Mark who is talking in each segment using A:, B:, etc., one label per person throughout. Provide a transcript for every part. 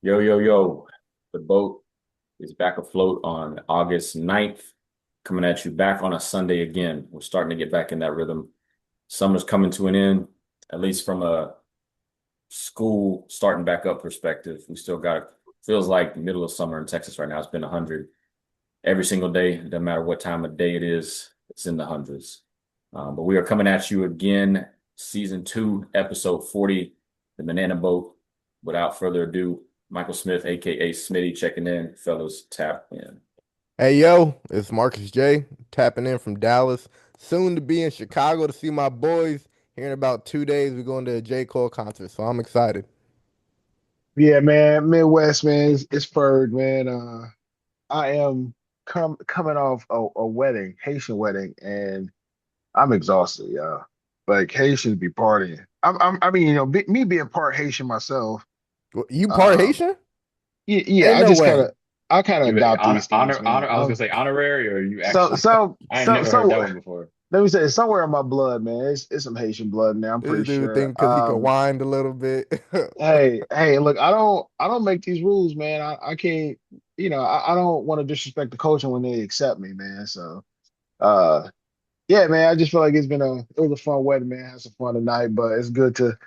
A: Yo, yo, yo. The boat is back afloat on August 9th, coming at you back on a Sunday again. We're starting to get back in that rhythm. Summer's coming to an end, at least from a school starting back up perspective. We still got, feels like the middle of summer in Texas right now. It's been 100 every single day. Doesn't matter what time of day it is, it's in the hundreds. But we are coming at you again, season two, episode 40, the Banana Boat. Without further ado, Michael Smith, aka Smitty, checking in. Fellas, tap in.
B: Hey yo, it's Marcus J. Tapping in from Dallas. Soon to be in Chicago to see my boys. Here in about 2 days, we're going to a J. Cole concert, so I'm excited.
C: Yeah, man, Midwest, man, it's Ferg, man. I am coming off a wedding, Haitian wedding, and I'm exhausted, y'all. Like Haitians be partying. I mean, me being part Haitian myself.
B: You part
C: Um,
B: Haitian?
C: yeah,
B: Ain't no way.
C: I kind of
A: You
C: adopt these things,
A: honor.
C: man.
A: I was gonna say honorary, or you
C: So,
A: actually?
C: so,
A: I ain't
C: so,
A: never heard that
C: so,
A: one before.
C: let me say, somewhere in my blood, man. It's some Haitian blood now. I'm
B: This
C: pretty
B: dude
C: sure.
B: think because he can wind a little bit.
C: Hey, look, I don't make these rules, man. I can't, I don't want to disrespect the culture when they accept me, man. So, uh, yeah, man, I just feel like it was a fun wedding, man. Had some fun tonight, but it's good to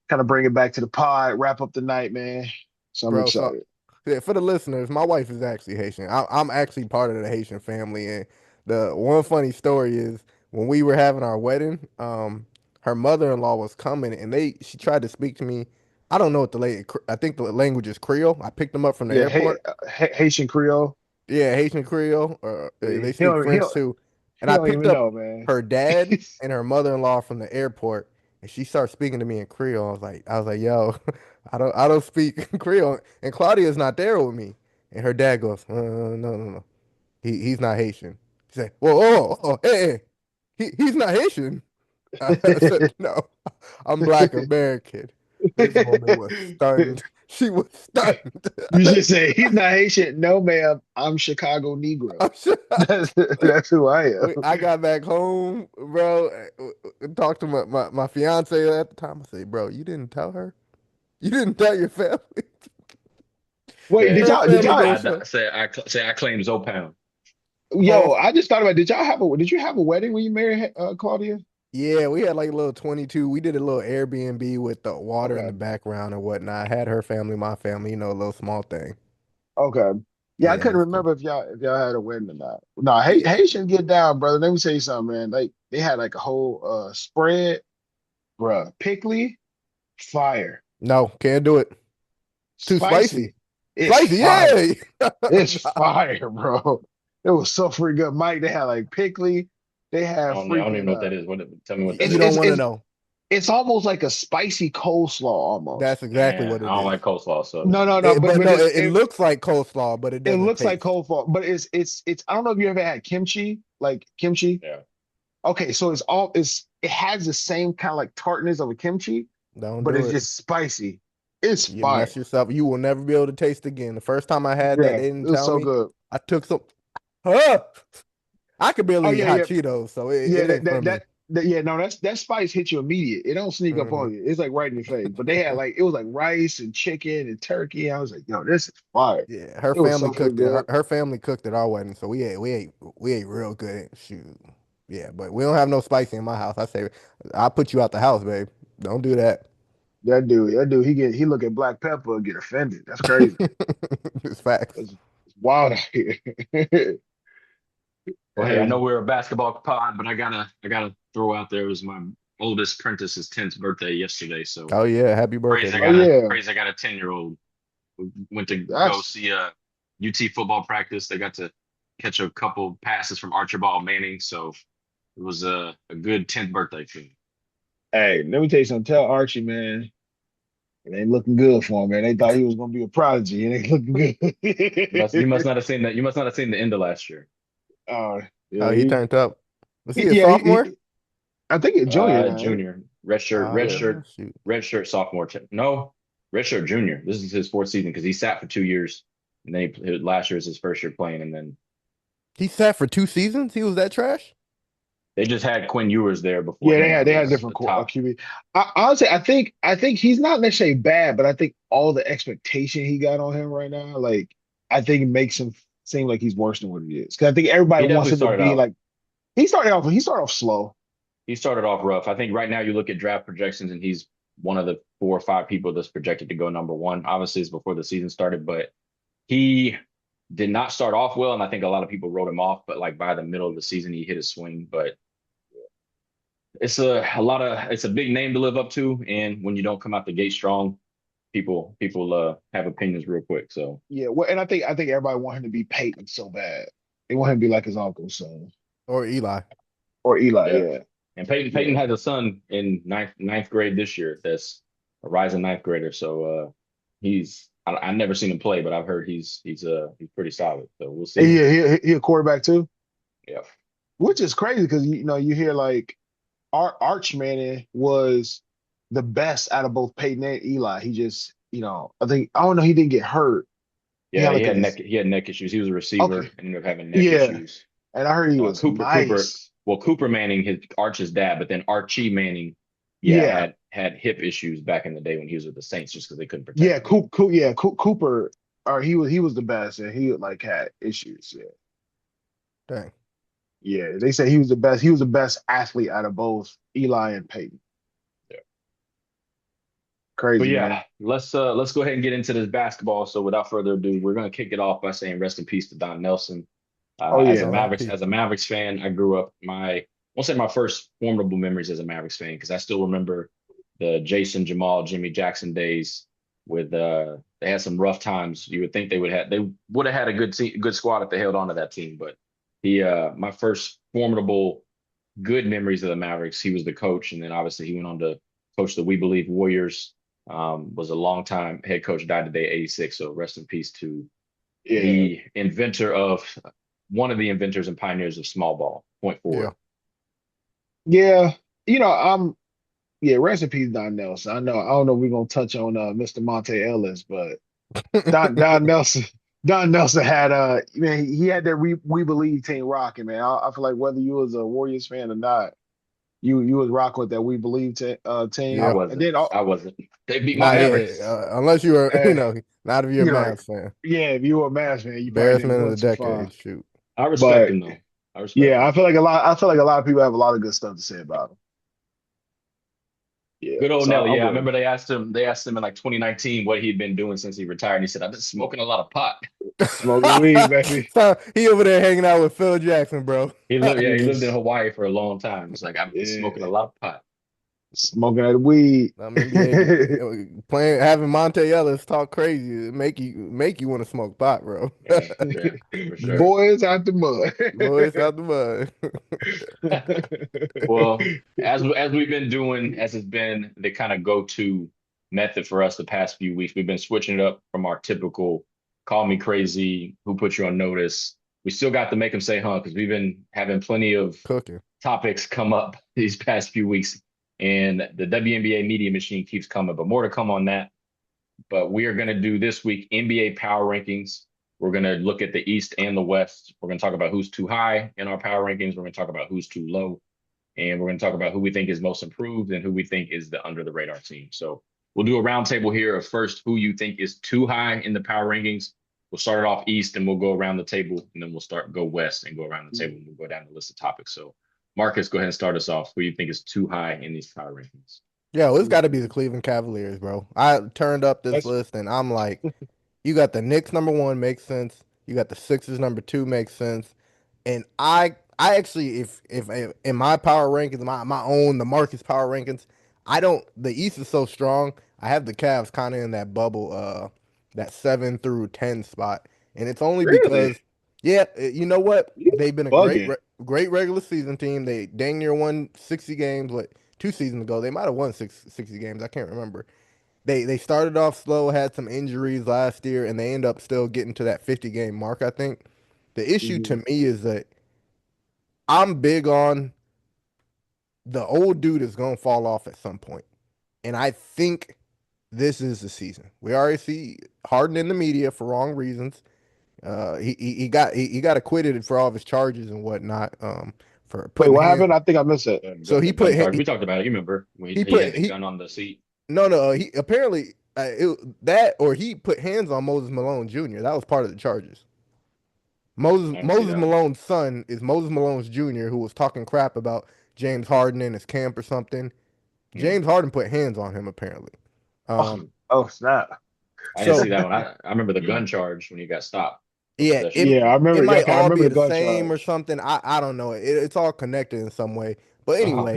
C: kind of bring it back to the pod, wrap up the night, man. So I'm
B: Bro, so
C: excited.
B: yeah, for the listeners, my wife is actually Haitian. I'm actually part of the Haitian family, and the one funny story is when we were having our wedding, her mother-in-law was coming, and she tried to speak to me. I don't know what I think the language is Creole. I picked them up from the
C: Yeah,
B: airport.
C: Haitian Creole.
B: Yeah, Haitian Creole, or
C: Yeah,
B: they speak French too. And
C: he
B: I
C: don't
B: picked
C: even
B: up
C: know, man.
B: her dad and her mother-in-law from the airport, and she started speaking to me in Creole. I was like, yo, I don't speak Creole. And Claudia's not there with me. And her dad goes, no, no, no. He's not Haitian. He said, whoa, hey, he's not Haitian. I said, no, I'm Black American. This woman was stunned. She was stunned.
C: You should say he's not Haitian. No, ma'am, I'm Chicago Negro.
B: I'm sure.
C: That's who I am.
B: I got back home, bro, and talked to my fiance at the time. I said, bro, you didn't tell her? You didn't tell your family?
C: Wait,
A: Yeah,
C: did
B: Her
C: y'all? Did
B: family
C: y'all?
B: goes so,
A: say I claim Zopound.
B: huh?
C: Yo, I just thought about. Did you have a wedding when you married Claudia?
B: Yeah, we had like a little 22. We did a little Airbnb with the water in the
C: Okay.
B: background and whatnot. I had her family, my family, a little small thing.
C: Okay. Yeah, I
B: Yeah, it
C: couldn't
B: was cool.
C: remember if y'all had a wedding or not. No,
B: Yeah.
C: Haitians get down, brother. Let me tell you something, man. They had like a whole spread, bruh. Pickly, fire.
B: No, can't do it. Too spicy.
C: Spicy. It's
B: Spicy,
C: fire.
B: yay!
C: It's fire, bro. It was so freaking good. Mike, they had like pickly. They had
A: I don't even
C: freaking
A: know what that is. Tell me what that
C: it's
B: You don't
C: it's
A: is.
B: want to
C: it's
B: know.
C: it's almost like a spicy coleslaw almost.
B: That's exactly
A: Yeah,
B: what
A: I
B: it
A: don't
B: is.
A: like coleslaw, so
C: No,
B: It,
C: but
B: but
C: but
B: no,
C: it's
B: it looks like coleslaw, but it
C: it
B: doesn't
C: looks like
B: taste.
C: coleslaw, but it's I don't know if you ever had kimchi, like kimchi.
A: yeah.
C: Okay, so it has the same kind of like tartness of a kimchi,
B: Don't
C: but
B: do
C: it's
B: it.
C: just spicy. It's
B: You
C: fire,
B: mess yourself. You will never be able to taste again. The first time I had that,
C: bro.
B: they
C: It
B: didn't
C: was
B: tell
C: so
B: me.
C: good.
B: I took some. Huh! I could
C: Oh
B: barely eat
C: yeah,
B: hot
C: yeah,
B: Cheetos, so
C: yeah.
B: it ain't for me.
C: Yeah. No, that spice hits you immediate. It don't sneak up
B: Hmm.
C: on you. It's like right in your face. But they had like it was like rice and chicken and turkey. I was like, yo, this is fire.
B: Yeah, her
C: It was so
B: family
C: freaking
B: cooked it. Her,
C: good.
B: her family cooked at our wedding, so we ate real good. Shoot, yeah, but we don't have no spicy in my house. I say, I'll put you out the house, babe. Don't do that.
C: That dude, he look at black pepper and get offended. That's crazy.
B: It's facts.
C: It's wild out here.
A: Well, hey, I know
C: Hey,
A: we're a basketball pod, but I gotta throw out there, it was my oldest apprentice's 10th birthday yesterday. So
B: Oh yeah, happy birthday,
A: crazy.
C: oh
B: man.
C: yeah,
A: Crazy. I got a 10-year-old. We went to go
C: that's
A: see a UT football practice. They got to catch a couple passes from Archibald Manning, so it was a good 10th birthday for me.
C: hey. Let me tell you something. Tell Archie, man, it ain't looking good for him, man. They thought he was gonna be a prodigy. It ain't looking
A: You must
C: good.
A: not have seen that. You must not have seen the end of last year.
C: uh,
B: Oh,
C: yeah,
B: he turned up. Was he a
C: yeah.
B: sophomore?
C: I think it's junior now. Ain't it?
A: Junior, red shirt, red
C: Yeah.
B: Ah,
A: shirt,
B: shoot.
A: red shirt sophomore. No, red shirt junior. This is his fourth season because he sat for 2 years, and then last year is his first year playing, and then
B: He sat for 2 seasons. He was that trash.
A: They just had Quinn Ewers there before
C: Yeah,
A: him, who
C: they had a
A: was a
C: different
A: top.
C: QB. Honestly, I think he's not necessarily bad, but I think all the expectation he got on him right now, like I think it makes him seem like he's worse than what he is. Because I think everybody
A: He
C: wants
A: definitely
C: him to
A: started
C: be
A: off.
C: like he started off slow.
A: He started off rough. I think right now you look at draft projections, and he's one of the 4 or 5 people that's projected to go number one. Obviously, it's before the season started, but he did not start off well, and I think a lot of people wrote him off. But like by the middle of the season, he hit a swing. But it's a lot of it's a big name to live up to, and when you don't come out the gate strong, people have opinions real quick. So
C: Yeah, well, and I think everybody want him to be Peyton so bad. They want him to be like his uncle, so
B: Or Eli.
C: or Eli.
A: yeah,
C: Yeah,
A: and Peyton
C: yeah,
A: has a son in ninth grade this year. That's a rising ninth grader. So I've never seen him play, but I've heard he's pretty solid. So we'll
C: and
A: see.
C: yeah. He a quarterback too,
A: Yeah,
C: which is crazy because you hear like Arch Manning was the best out of both Peyton and Eli. He just I don't know, he didn't get hurt. He
A: yeah.
C: had
A: He
C: like
A: had
C: a
A: neck issues. He was a receiver
C: okay,
A: and ended up having neck
C: yeah,
A: issues.
C: and I heard he was
A: Cooper.
C: nice.
A: Well, Cooper Manning, his Arch's dad, but then Archie Manning, yeah,
C: Yeah,
A: had hip issues back in the day when he was with the Saints, just because they couldn't protect
C: yeah,
A: him.
C: Cooper, or he was the best, and he like had issues. Yeah,
B: Dang.
C: yeah. They said he was the best. He was the best athlete out of both Eli and Peyton.
A: Yeah. But
C: Crazy, man.
A: yeah, let's go ahead and get into this basketball. So without further ado, we're gonna kick it off by saying rest in peace to Don Nelson.
C: Oh
A: As a
C: yeah,
B: R.I.P.
A: Mavericks fan, I grew up I won't say my first formidable memories as a Mavericks fan because I still remember the Jason Jamal, Jimmy Jackson days with they had some rough times. You would think they would have had a good squad if they held on to that team. But my first formidable good memories of the Mavericks, he was the coach, and then obviously he went on to coach the We Believe Warriors. Was a long time head coach, died today, 86. So rest in peace to
C: yeah,
A: the inventor of one of the inventors and pioneers of small ball, point
B: Yeah.
A: forward.
C: yeah. I'm Rest in peace, Don Nelson. I don't know if we're gonna touch on Mr. Monte Ellis, but Don Nelson. Don Nelson had man, he had that we believe team rocking, man. I feel like whether you was a Warriors fan or not, you was rocking with that we believe
A: I
C: team.
B: Yeah.
C: And
A: wasn't.
C: then
A: I wasn't. They beat my
B: Nah, yeah.
A: Mavericks.
B: Unless you were,
C: uh,
B: not if you're a
C: you're like,
B: Mavs fan.
C: yeah, if you were a Mavs fan, you probably didn't
B: Embarrassment of
C: go
B: the
C: too far.
B: decade. Shoot.
A: I respect
C: But
A: him though. I respect
C: yeah,
A: him.
C: I feel like a lot of people have a lot of good stuff to say about him. Yeah,
A: Good old
C: so
A: Nelly.
C: I'm
A: Yeah, I
C: with
A: remember
C: him.
A: they asked him in like 2019 what he'd been doing since he retired. And he said, I've been smoking a lot of pot.
C: Smoking weed, baby.
B: So he over there hanging out with Phil Jackson, bro.
A: He lived in
C: Yes.
A: Hawaii for a long time. It's like I've been smoking a
C: Yeah.
A: lot of pot.
C: Smoking that weed.
B: NBA playing having Monte Ellis talk crazy make you want to smoke pot, bro.
A: Yeah, yeah, for sure.
C: Boys out the mud.
B: Boys out the mud.
A: Well, as we've been doing, as it's been the kind of go-to method for us the past few weeks, we've been switching it up from our typical call me crazy, who put you on notice. We still got to make them say huh, because we've been having plenty of
B: Cooking.
A: topics come up these past few weeks, and the WNBA media machine keeps coming, but more to come on that. But we are going to do this week NBA power rankings. We're going to look at the East and the West. We're going to talk about who's too high in our power rankings. We're going to talk about who's too low. And we're going to talk about who we think is most improved and who we think is the under the radar team. So we'll do a roundtable here of first who you think is too high in the power rankings. We'll start it off East and we'll go around the table, and then we'll go West and go around the table, and we'll go down the list of topics. So Marcus, go ahead and start us off. Who you think is too high in these power rankings?
B: Yeah, well, it's got to be the Cleveland Cavaliers, bro. I turned up this
C: That's
B: list and I'm like, you got the Knicks number one makes sense. You got the Sixers number two makes sense. And I actually if in my power rankings, my own the Marcus power rankings, I don't the East is so strong. I have the Cavs kind of in that bubble, that 7 through 10 spot, and it's only
C: really
B: because yeah, you know what?
C: you
B: They've been a
C: bugging.
B: great regular season team. They dang near won 60 games. Like 2 seasons ago, they might have won 60 games. I can't remember. They started off slow, had some injuries last year, and they end up still getting to that 50 game mark. I think the issue to
C: Mhm.
B: me is that I'm big on the old dude is gonna fall off at some point, and I think this is the season. We already see Harden in the media for wrong reasons. He got acquitted for all of his charges and whatnot, for
C: Wait,
B: putting
C: what
B: hands.
C: happened? I think I missed it.
B: So
D: The gun charge. We talked about it. You remember when
B: he
D: he had
B: put
D: the
B: he
D: gun on the seat?
B: no, he apparently that or he put hands on Moses Malone Jr. That was part of the charges.
D: I didn't see
B: Moses
D: that one.
B: Malone's son is Moses Malone's Jr., who was talking crap about James Harden in his camp or something.
D: Hmm.
B: James Harden put hands on him apparently.
C: Oh,
B: Um,
C: oh snap.
D: I didn't see
B: so
D: that one. I remember the gun charge when he got stopped for
B: yeah,
D: possession.
C: Yeah, I
B: it
C: remember. Yeah,
B: might
C: okay, I
B: all
C: remember
B: be
C: the
B: the
C: gun
B: same or
C: charge.
B: something. I don't know. It's all connected in some way. But
D: Oh,
B: anyway,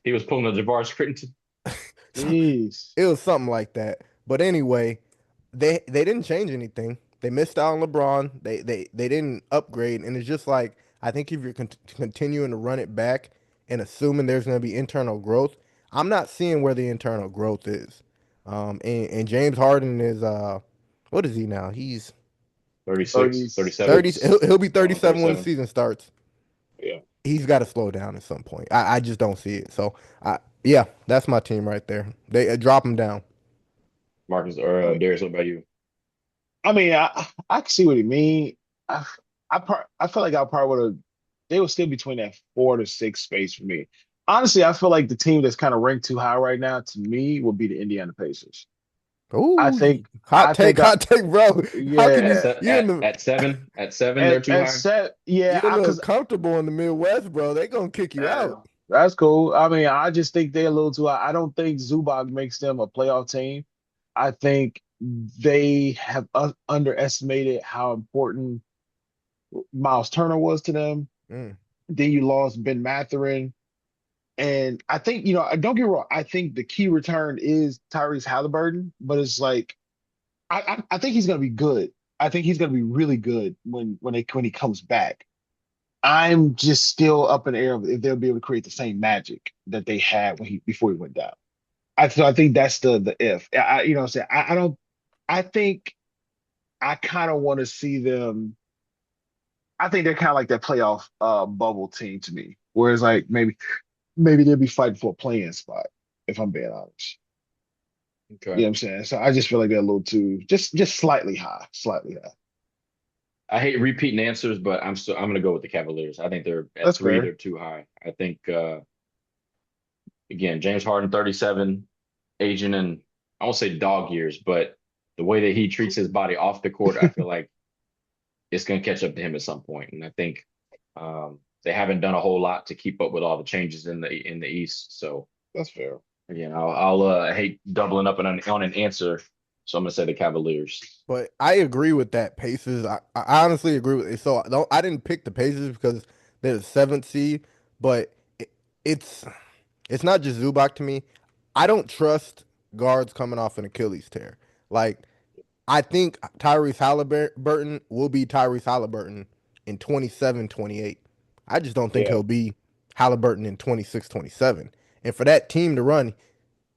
D: he was pulling a Jabbar Crittenton.
B: so
C: Jeez.
B: it was something like that. But anyway, they didn't change anything. They missed out on LeBron. They didn't upgrade, and it's just like I think if you're continuing to run it back and assuming there's going to be internal growth, I'm not seeing where the internal growth is. And James Harden is what is he now? He's
D: 36, 37,
B: 30.
C: 36.
B: He'll be
D: going on
B: 37 when the
D: 37.
B: season starts.
C: Yeah,
B: He's got to slow down at some point. I just don't see it. So yeah, that's my team right there. They drop him down.
D: Marcus or
C: like
D: Darius, what about you?
C: I mean, I can see what he mean. I I feel like I probably would have. They would still between that 4 to 6 space for me. Honestly, I feel like the team that's kind of ranked too high right now to me would be the Indiana Pacers. I
B: Ooh,
C: think I think
B: hot take, bro. How can you?
C: yeah
D: At seven, they're too
C: at
D: high.
C: set yeah
B: You're a little
C: because
B: comfortable in the Midwest, bro. They gonna kick you out.
C: that's cool. I mean, I just think they're a little too high. I don't think Zubac makes them a playoff team. I think they have underestimated how important Miles Turner was to them.
B: Mm.
C: Then you lost Ben Mathurin. And I think, don't get me wrong, I think the key return is Tyrese Halliburton, but it's like I think he's gonna be good. I think he's gonna be really good when he comes back. I'm just still up in the air of if they'll be able to create the same magic that they had when he before he went down. I think that's the if. What I'm saying, I don't I think I kind of want to see them. I think they're kind of like that playoff bubble team to me. Whereas like maybe they'll be fighting for a playing spot, if I'm being honest. You
D: Okay.
C: know what I'm saying? So I just feel like they're a little too just slightly high, slightly high.
D: I hate repeating answers, but I'm gonna go with the Cavaliers. I think they're at
C: That's
D: three,
C: fair.
D: they're too high. I think again, James Harden, 37, aging and I won't say dog years, but the way that he treats his body off the court, I feel like it's gonna catch up to him at some point. And I think they haven't done a whole lot to keep up with all the changes in the East. So
C: That's fair.
D: again, I'll hate doubling up on an answer. So I'm gonna say the Cavaliers.
B: But I agree with that Pacers. I honestly agree with it. So I didn't pick the Pacers because they're the seventh seed, but it's it's not just Zubac to me. I don't trust guards coming off an Achilles tear. Like I think Tyrese Halliburton will be Tyrese Halliburton in 27, 28. I just don't think
C: Yeah.
B: he'll be Halliburton in 26, 27. And for that team to run,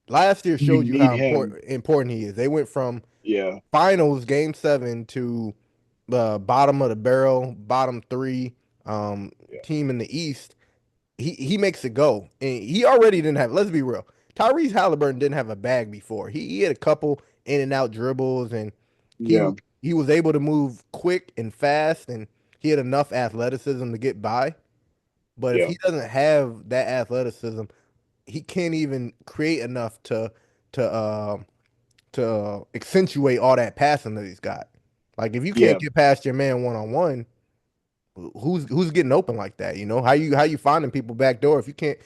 B: last year
C: You
B: showed you
C: need
B: how
C: him.
B: important he is. They went from
C: Yeah.
B: finals game 7 to the bottom of the barrel, bottom 3 um,
C: Yeah.
B: team in the East. He makes it go. And he already didn't have, let's be real. Tyrese Halliburton didn't have a bag before. He had a couple in and out dribbles and
C: Yeah.
B: he was able to move quick and fast and he had enough athleticism to get by. But if
C: Yeah.
B: he doesn't have that athleticism, he can't even create enough to accentuate all that passing that he's got. Like if you can't
C: Yeah.
B: get past your man one on one, who's getting open like that? You know how you finding people back door if you can't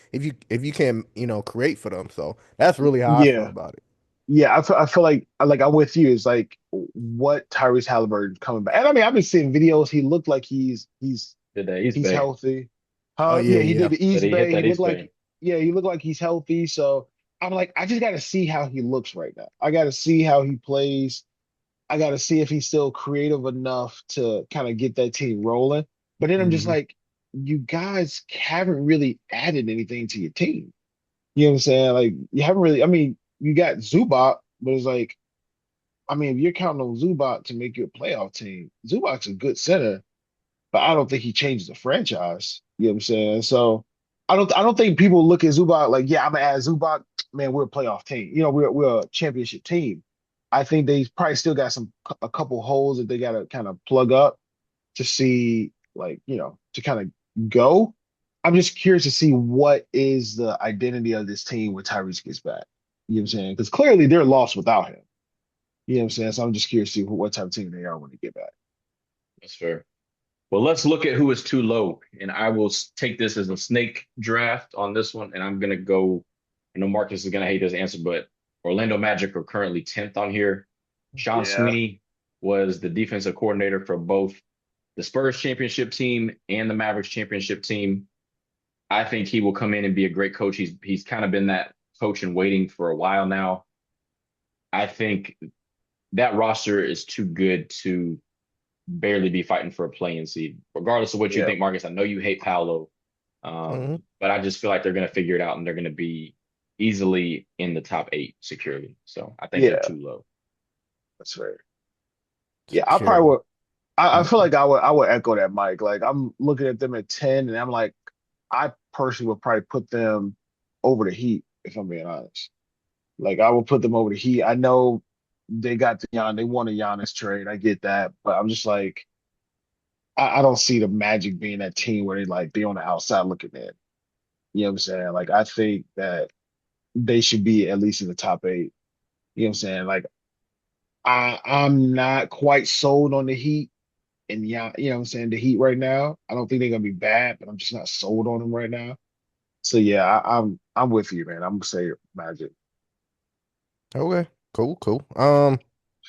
B: create for them. So that's really how I feel
C: Yeah.
B: about it.
C: Yeah. I feel like I'm with you. It's like what Tyrese Halliburton coming back. And I mean, I've been seeing videos. He looked like
D: Did that East
C: he's
D: Bay?
C: healthy.
B: Oh
C: Yeah,
B: yeah,
C: he
B: yeah.
C: did the
D: Did
C: East
D: he hit
C: Bay. He
D: that
C: looked
D: East
C: like
D: Bay?
C: yeah, he looked like he's healthy. So I'm like, I just got to see how he looks right now. I got to see how he plays. I got to see if he's still creative enough to kind of get that team rolling. But then I'm just
B: Hmm.
C: like, you guys haven't really added anything to your team. You know what I'm saying? Like, you haven't really. I mean, you got Zubac, but it's like, I mean, if you're counting on Zubac to make you a playoff team, Zubac's a good center, but I don't think he changes the franchise. You know what I'm saying? So I don't think people look at Zubac like, yeah, I'm gonna add Zubac. Man, we're a playoff team. We're a championship team. I think they probably still got a couple holes that they gotta kind of plug up to see, like, to kind of go. I'm just curious to see what is the identity of this team when Tyrese gets back. You know what I'm saying? Because clearly they're lost without him. You know what I'm saying? So I'm just curious to see what type of team they are when they get back.
D: That's fair. Well, let's look at who is too low, and I will take this as a snake draft on this one, and I'm gonna go. I know Marcus is gonna hate this answer, but Orlando Magic are currently 10th on here. Sean
C: Yeah.
D: Sweeney was the defensive coordinator for both the Spurs championship team and the Mavericks championship team. I think he will come in and be a great coach. He's kind of been that coach in waiting for a while now. I think that roster is too good to barely be fighting for a play-in seed, regardless of what you
C: Yeah.
D: think, Marcus. I know you hate Paolo,
B: Mhm.
D: but I just feel like they're going to figure it out and they're going to be easily in the top 8 securely. So I think they're
C: Yeah.
D: too low.
C: That's fair. Yeah, I probably
B: Securely.
C: would. I feel like I would echo that, Mike. Like I'm looking at them at 10, and I'm like, I personally would probably put them over the Heat, if I'm being honest. Like I would put them over the Heat. I know they got they won a Giannis trade. I get that, but I'm just like, I don't see the Magic being that team where they on the outside looking in. You know what I'm saying? Like I think that they should be at least in the top 8. You know what I'm saying? Like I'm not quite sold on the Heat. And yeah, you know what I'm saying, the Heat right now. I don't think they're gonna be bad, but I'm just not sold on them right now. So yeah, I'm with you, man. I'm gonna say Magic.
B: Okay, cool.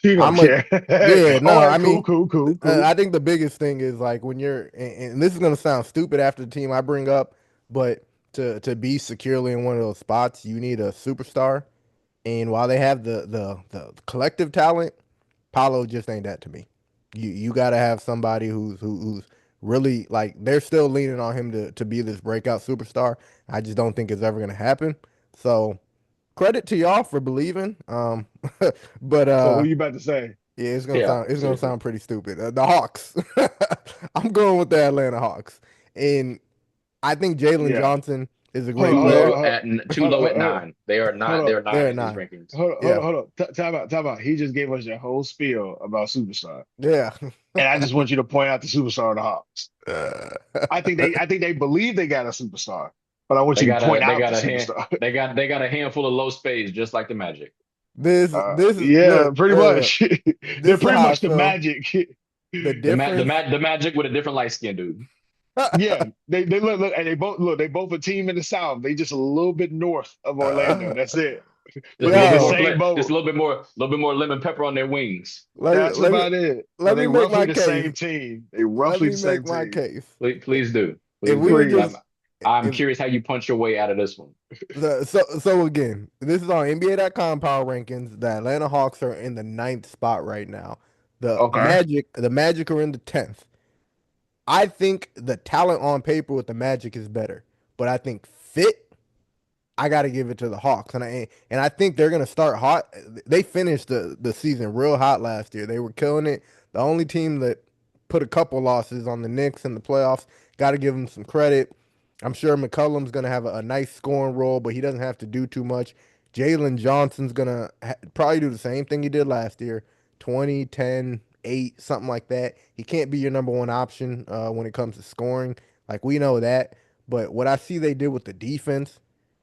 C: You don't
B: I'm a
C: care.
B: yeah,
C: All
B: no,
C: right,
B: I
C: cool,
B: mean,
C: cool, cool, cool.
B: I think the biggest thing is like when you're, and this is gonna sound stupid after the team I bring up, but to be securely in one of those spots, you need a superstar. And while they have the collective talent, Paolo just ain't that to me. You got to have somebody who's really like they're still leaning on him to be this breakout superstar. I just don't think it's ever gonna happen. So credit to y'all for believing. But
C: So who you about to say?
B: yeah,
D: Yeah,
B: it's gonna
D: seriously.
B: sound pretty stupid. The Hawks. I'm going with the Atlanta Hawks, and I think Jalen
C: Yeah.
B: Johnson is a
C: Hold
B: great
C: on,
D: Too
C: hold on, hold
B: player.
D: low
C: on,
D: at too
C: hold on,
D: low
C: hold
D: at
C: on, hold on,
D: 9. They are
C: hold
D: not.
C: on,
D: They're
B: They're
D: 9
B: at
D: in these
B: 9.
D: rankings.
B: Yeah,
C: hold on. Time out. He just gave us a whole spiel about superstar.
B: yeah.
C: And I just want you to point out the superstar of the Hawks. I think they believe they got a superstar, but I want
D: They
C: you to
D: got
C: point
D: a they
C: out the
D: got a hand
C: superstar.
D: they got a handful of low spades just like the Magic.
B: This is
C: Yeah,
B: look,
C: pretty
B: look.
C: much. They're
B: This is
C: pretty
B: how I
C: much the
B: feel.
C: Magic.
B: The difference.
D: The Magic with a different light skin dude.
C: Yeah, they look, and they both a team in the South. They just a little bit north of Orlando. That's it.
D: Just
C: But
D: a
C: they
D: little
C: in
D: bit
C: the
D: more
B: Yo,
C: same
D: play, just
C: boat.
D: a little bit more lemon pepper on their wings.
C: That's
B: let me
C: about it. But
B: let
C: they
B: me make
C: roughly
B: my
C: the
B: case.
C: same team. They
B: Let
C: roughly
B: me
C: the
B: make
C: same
B: my
C: team.
B: case.
D: Please do.
B: If
D: Please
B: we
D: do.
B: were
D: 'Cause
C: Please.
D: I'm
B: if
D: curious how you punch your way out of this one.
B: so again, this is on NBA.com power rankings. The Atlanta Hawks are in the ninth spot right now.
C: Okay.
B: The Magic are in the 10th. I think the talent on paper with the Magic is better, but I think fit I got to give it to the Hawks, and I think they're gonna start hot. They finished the season real hot last year. They were killing it. The only team that put a couple losses on the Knicks in the playoffs. Got to give them some credit. I'm sure McCollum's gonna have a nice scoring role, but he doesn't have to do too much. Jalen Johnson's gonna probably do the same thing he did last year: 20, 10, 8, something like that. He can't be your number one option when it comes to scoring. Like we know that. But what I see they did with the defense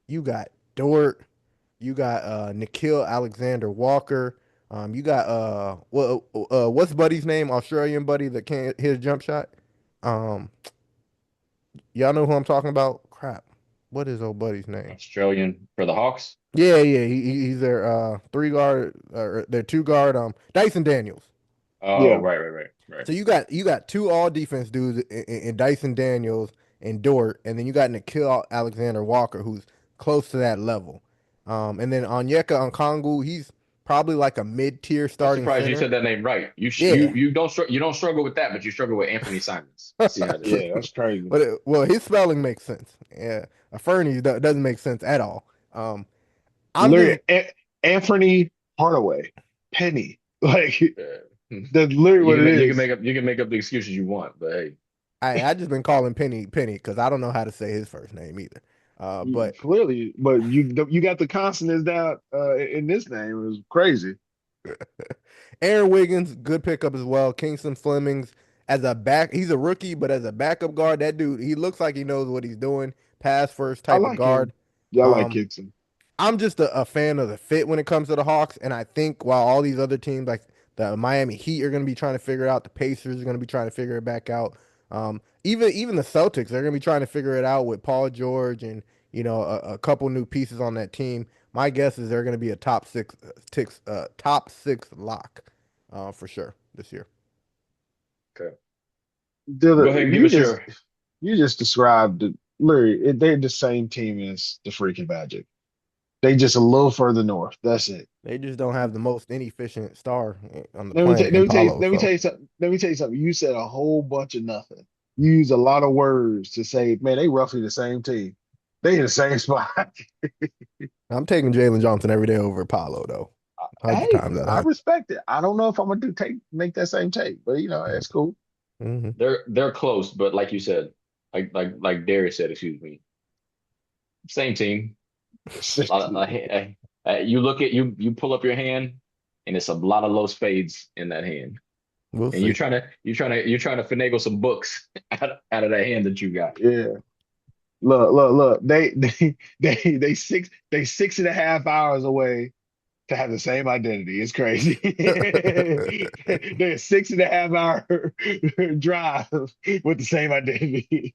B: you got Dort. You got Nikhil Alexander Walker. You got what's Buddy's name? Australian Buddy that can't hit a jump shot. Um, y'all know who I'm talking about? Crap. What is old Buddy's name?
D: Australian for the Hawks.
B: Yeah. He's their three guard or their two guard. Dyson Daniels.
D: Oh,
C: Yeah.
D: right.
B: So you got two all defense dudes in Dyson Daniels and Dort, and then you got Nikhil Alexander Walker, who's close to that level. And then Onyeka Okongwu, he's probably like a mid tier
D: I'm
B: starting
D: surprised you
B: center.
D: said that name right.
B: Yeah,
D: You don't struggle with that, but you struggle with Anthony Simons. See how that is.
C: Yeah, that's crazy.
B: but well, his spelling makes sense. Yeah, a Fernie doesn't make sense at all. I'm just
C: Literally, Anthony Hardaway, Penny. Like
D: Yeah.
C: that's literally what it is.
D: You can make up the excuses you want, but hey,
B: I just been calling Penny because I don't know how to say his first name either. But
C: Clearly, but you got the consonants down in this name. It was crazy.
B: Aaron Wiggins, good pickup as well. Kingston Flemings as a back, he's a rookie, but as a backup guard, that dude, he looks like he knows what he's doing. Pass first
C: I
B: type of
C: like him.
B: guard.
C: Yeah, I like
B: Um,
C: Kingston.
B: I'm just a fan of the fit when it comes to the Hawks, and I think while all these other teams like the Miami Heat are going to be trying to figure it out, the Pacers are going to be trying to figure it back out. Even the Celtics, they're going to be trying to figure it out with Paul George and a couple new pieces on that team. My guess is they're going to be a top six lock, for sure this year.
D: Okay. Go ahead
C: Dylan,
D: and give us your.
C: you just described it. Literally, they're the same team as the freaking Magic. They just a little further north. That's it.
B: They just don't have the most inefficient star on the
C: Let me,
B: planet in Paulo.
C: let me tell
B: So
C: you something. Let me tell you something. You said a whole bunch of nothing. You use a lot of words to say, man, they roughly the same team. They in the same spot.
B: I'm taking Jalen Johnson every day over Paulo though, 100
C: Hey,
B: times out of
C: I
B: 100.
C: respect it. I don't know if I'm gonna make that same take, but that's cool.
B: Mm-hmm.
D: They're close, but like you said, like Darius said, excuse me, same team. You look at you pull up your hand, and it's a lot of low spades in that hand,
B: We'll
D: and
B: see.
D: you're trying to finagle some books out of that hand that you got.
C: Yeah. Look. They 6.5 hours away to have the same identity. It's crazy. They're 6.5 hour drive with the same identity.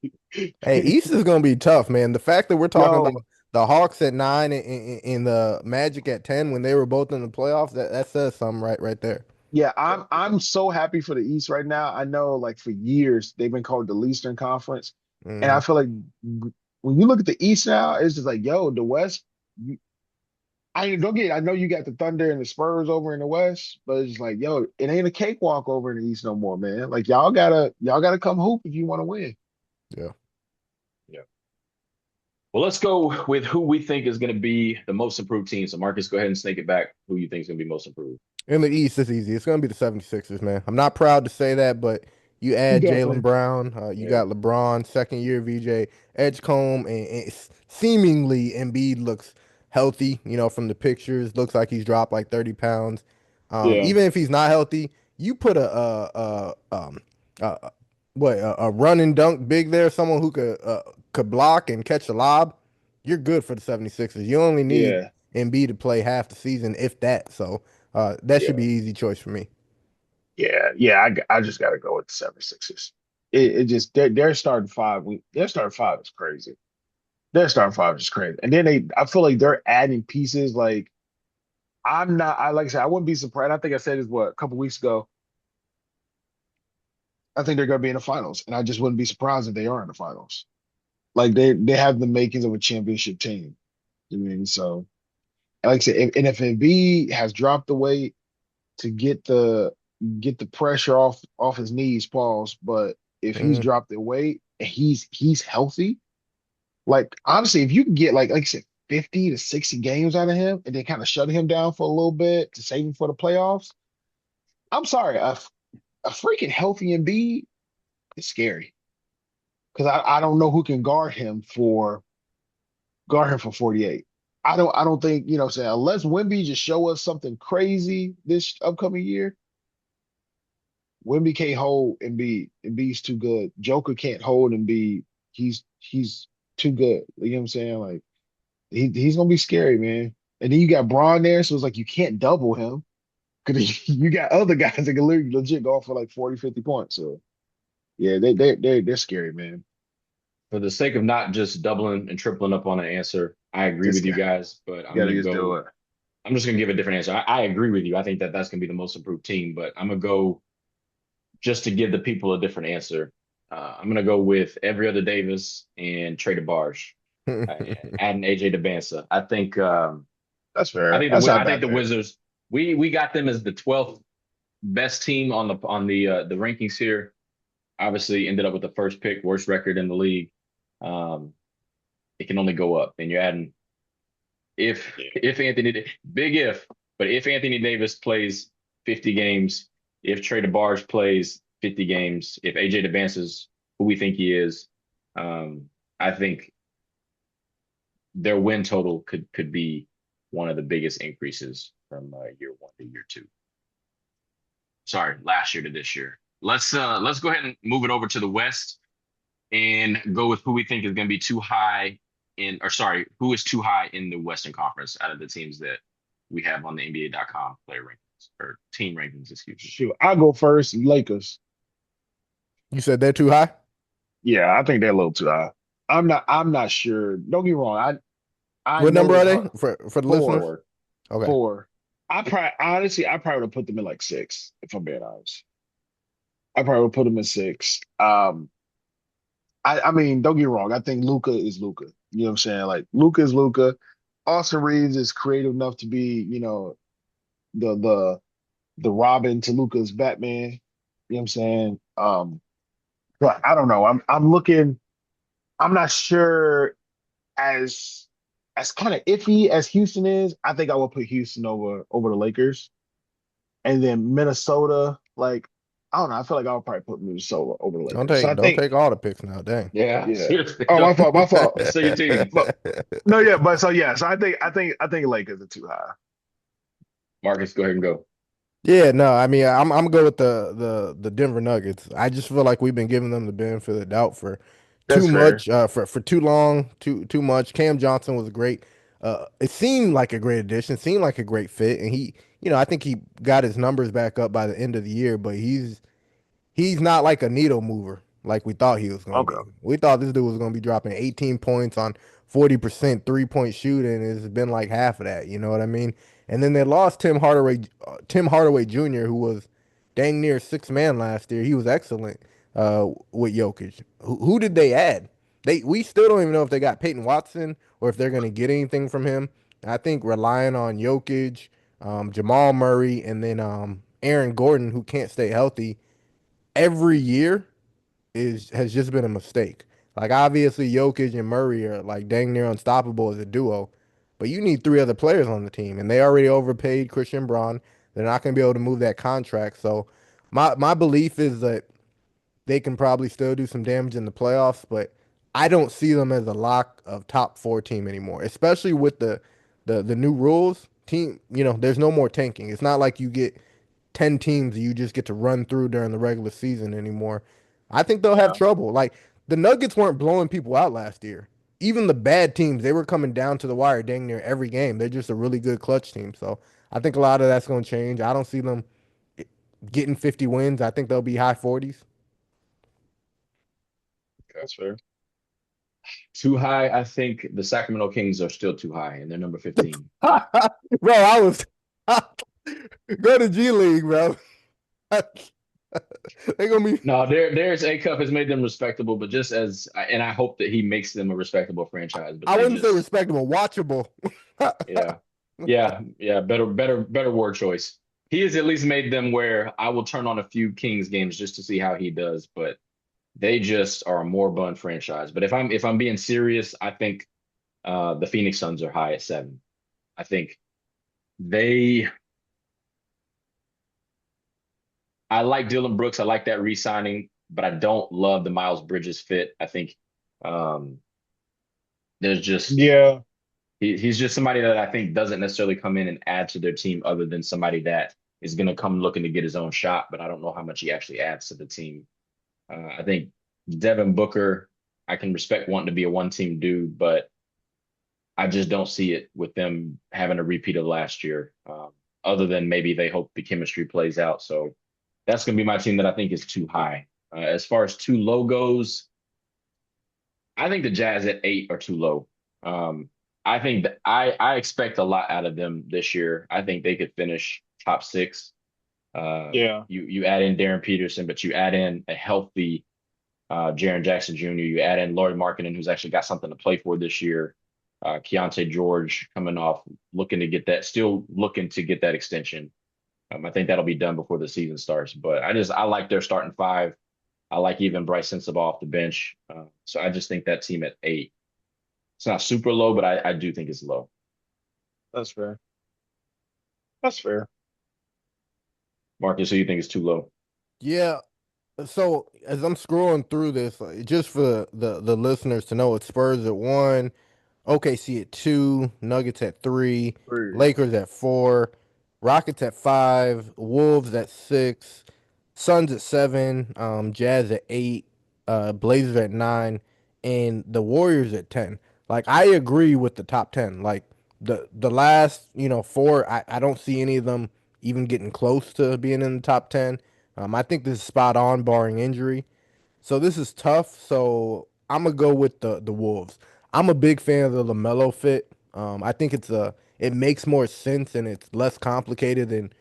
B: Hey, East is gonna be tough, man. The fact that we're talking
C: Yo,
B: about the Hawks at 9 and the Magic at 10 when they were both in the playoffs, that says something right there.
C: yeah,
D: Yeah.
C: I'm so happy for the East right now. I know like for years they've been called the Eastern Conference. And
B: Hmm.
C: I feel like when you look at the East now, it's just like, yo, the West, I know you got the Thunder and the Spurs over in the West, but it's just like, yo, it ain't a cakewalk over in the East no more, man. Like y'all gotta come hoop if you want to win.
B: Yeah.
D: Yeah. Well, let's go with who we think is going to be the most improved team. So, Marcus, go ahead and snake it back. Who you think is going to be most improved?
B: In the East, it's easy. It's going to be the 76ers, man. I'm not proud to say that, but you add Jalen
C: Definitely.
B: Brown, you
D: Yeah.
B: got LeBron, second year VJ, Edgecombe, and seemingly Embiid looks healthy, from the pictures. Looks like he's dropped like 30 pounds.
C: Yeah.
B: Even if he's not healthy, you put a a run and dunk big there, someone who could block and catch a lob, you're good for the 76ers. You only need
C: Yeah.
B: Embiid to play half the season, if that. So that should
C: Yeah.
B: be an easy choice for me.
C: Yeah. I just gotta go with the 76ers. It just their starting five. Their starting five is crazy. Their starting five is crazy. And then I feel like they're adding pieces. Like I like I said, I wouldn't be surprised. I think I said this a couple weeks ago. I think they're gonna be in the finals, and I just wouldn't be surprised if they are in the finals. Like they have the makings of a championship team. You know what I mean? So, and like I said, if Embiid has dropped the weight to get the pressure off his knees, pause. But if he's
B: Mm,
C: dropped the weight and he's healthy, like honestly, if you can get like I said, 50 to 60 games out of him and then kind of shut him down for a little bit to save him for the playoffs, I'm sorry, a freaking healthy Embiid is scary because I don't know who can guard him for 48. I don't think, say unless Wimby just show us something crazy this upcoming year, Wimby can't hold Embiid. Embiid's too good. Joker can't hold Embiid. He's too good. You know what I'm saying? Like he's gonna be scary, man. And then you got Braun there, so it's like you can't double him because you got other guys that can literally legit go off for like 40, 50 points. So yeah, they're scary, man.
D: For the sake of not just doubling and tripling up on an answer, I agree
C: Just
D: with you guys, but I'm
C: gotta
D: going to
C: just do
D: go.
C: it.
D: I'm just going to give a different answer. I agree with you. I think that that's going to be the most improved team, but I'm going to go just to give the people a different answer. I'm going to go with every other Davis and Trey DeBarge, uh, adding AJ DeBansa.
C: That's fair. That's
D: I
C: not
D: think
C: that
D: the
C: bad.
D: Wizards. We got them as the 12th best team on the rankings here. Obviously, ended up with the first pick, worst record in the league. Um, it can only go up, and you're adding if big if, but if Anthony Davis plays 50 games, if Trey DeBarge plays 50 games, if AJ DeBance's who we think he is, I think their win total could be one of the biggest increases from year one to year two. Sorry, last year to this year. let's go ahead and move it over to the West and go with who we think is going to be too high in, or sorry, who is too high in the Western Conference out of the teams that we have on the NBA.com player rankings or team rankings, excuse me.
C: Shoot, I go first. Lakers.
B: You said they're too high?
C: Yeah, I think they're a little too high. I'm not sure. Don't get me wrong. I
B: What
C: know
B: number
C: it's
B: are they
C: hard.
B: for the listeners?
C: Four,
B: Okay.
C: four. I probably would put them in like six, if I'm being honest. I probably would put them in six. I mean, don't get me wrong. I think Luca is Luca. You know what I'm saying? Like Luca is Luca. Austin Reeves is creative enough to be, the the the Robin to Luca's Batman. You know what I'm saying? But I don't know. I'm looking. I'm not sure as kind of iffy as Houston is. I think I will put Houston over the Lakers, and then Minnesota. Like I don't know. I feel like I'll probably put Minnesota over the Lakers. So I
B: Don't
C: think,
B: take all the picks now. Dang.
D: Yeah,
C: yeah.
D: seriously.
C: Oh, my fault. My fault.
D: Say your team.
C: But no, yeah. But so yeah. So I think Lakers are too high.
D: Marcus, go ahead and go.
B: Yeah, no, I mean I'm gonna go with the Denver Nuggets. I just feel like we've been giving them the benefit of the doubt for too
C: That's fair.
B: much, for too long, too much. Cam Johnson was a great, it seemed like a great addition, seemed like a great fit, and I think he got his numbers back up by the end of the year, but he's not like a needle mover like we thought he was going to
C: Okay.
B: be. We thought this dude was going to be dropping 18 points on 40% three-point shooting. It's been like half of that, you know what I mean? And then they lost Tim Hardaway Jr., who was dang near six man last year. He was excellent with Jokic. Who did they add? We still don't even know if they got Peyton Watson or if they're going to get anything from him. I think relying on Jokic, Jamal Murray, and then Aaron Gordon, who can't stay healthy every year has just been a mistake. Like obviously Jokic and Murray are like dang near unstoppable as a duo, but you need three other players on the team, and they already overpaid Christian Braun. They're not going to be able to move that contract. So my belief is that they can probably still do some damage in the playoffs, but I don't see them as a lock of top four team anymore, especially with the new rules. Team, there's no more tanking. It's not like you get 10 teams that you just get to run through during the regular season anymore. I think they'll have
C: Yeah,
B: trouble. Like the Nuggets weren't blowing people out last year. Even the bad teams, they were coming down to the wire dang near every game. They're just a really good clutch team. So I think a lot of that's going to change. I don't see them getting 50 wins. I think they'll be high 40s.
C: that's fair.
D: Too high. I think the Sacramento Kings are still too high, and they're number 15.
B: Bro, I was go to G League, bro. They're gonna be.
D: No, there's A Cup has made them respectable, but just as, and I hope that he makes them a respectable franchise. But
B: I
D: they
B: wouldn't say
D: just,
B: respectable, watchable.
D: yeah, yeah. Better word choice. He has at least made them where I will turn on a few Kings games just to see how he does. But they just are a moribund franchise. But if I'm being serious, I think the Phoenix Suns are high at 7. I think they. I like Dylan Brooks. I like that re-signing, but I don't love the Miles Bridges fit. I think um, there's just
C: Yeah,
D: he's just somebody that I think doesn't necessarily come in and add to their team other than somebody that is going to come looking to get his own shot, but I don't know how much he actually adds to the team. I think Devin Booker, I can respect wanting to be a one-team dude, but I just don't see it with them having a repeat of last year. Other than maybe they hope the chemistry plays out. So that's going to be my team that I think is too high. As far as too low goes, I think the Jazz at 8 are too low. I think that I expect a lot out of them this year. I think they could finish top 6.
C: yeah.
D: You add in Darren Peterson, but you add in a healthy Jaren Jackson Jr. You add in Laurie Markkinen, who's actually got something to play for this year. Keontae George coming off, still looking to get that extension. I think that'll be done before the season starts. But I like their starting 5. I like even Bryce Sensabaugh off the bench. So I just think that team at 8. It's not super low, but I do think it's low.
C: That's fair. That's fair.
D: Marcus, so you think it's too low?
B: Yeah. So as I'm scrolling through this, like, just for the listeners to know, it's Spurs at 1, OKC at 2, Nuggets at 3,
C: Three.
B: Lakers at 4, Rockets at 5, Wolves at 6, Suns at 7, Jazz at 8, Blazers at 9, and the Warriors at 10. Like I agree with the top 10. Like the last, four, I don't see any of them even getting close to being in the top 10. I think this is spot on barring injury. So this is tough. So I'm gonna go with the Wolves. I'm a big fan of the LaMelo fit. I think it makes more sense and it's less complicated than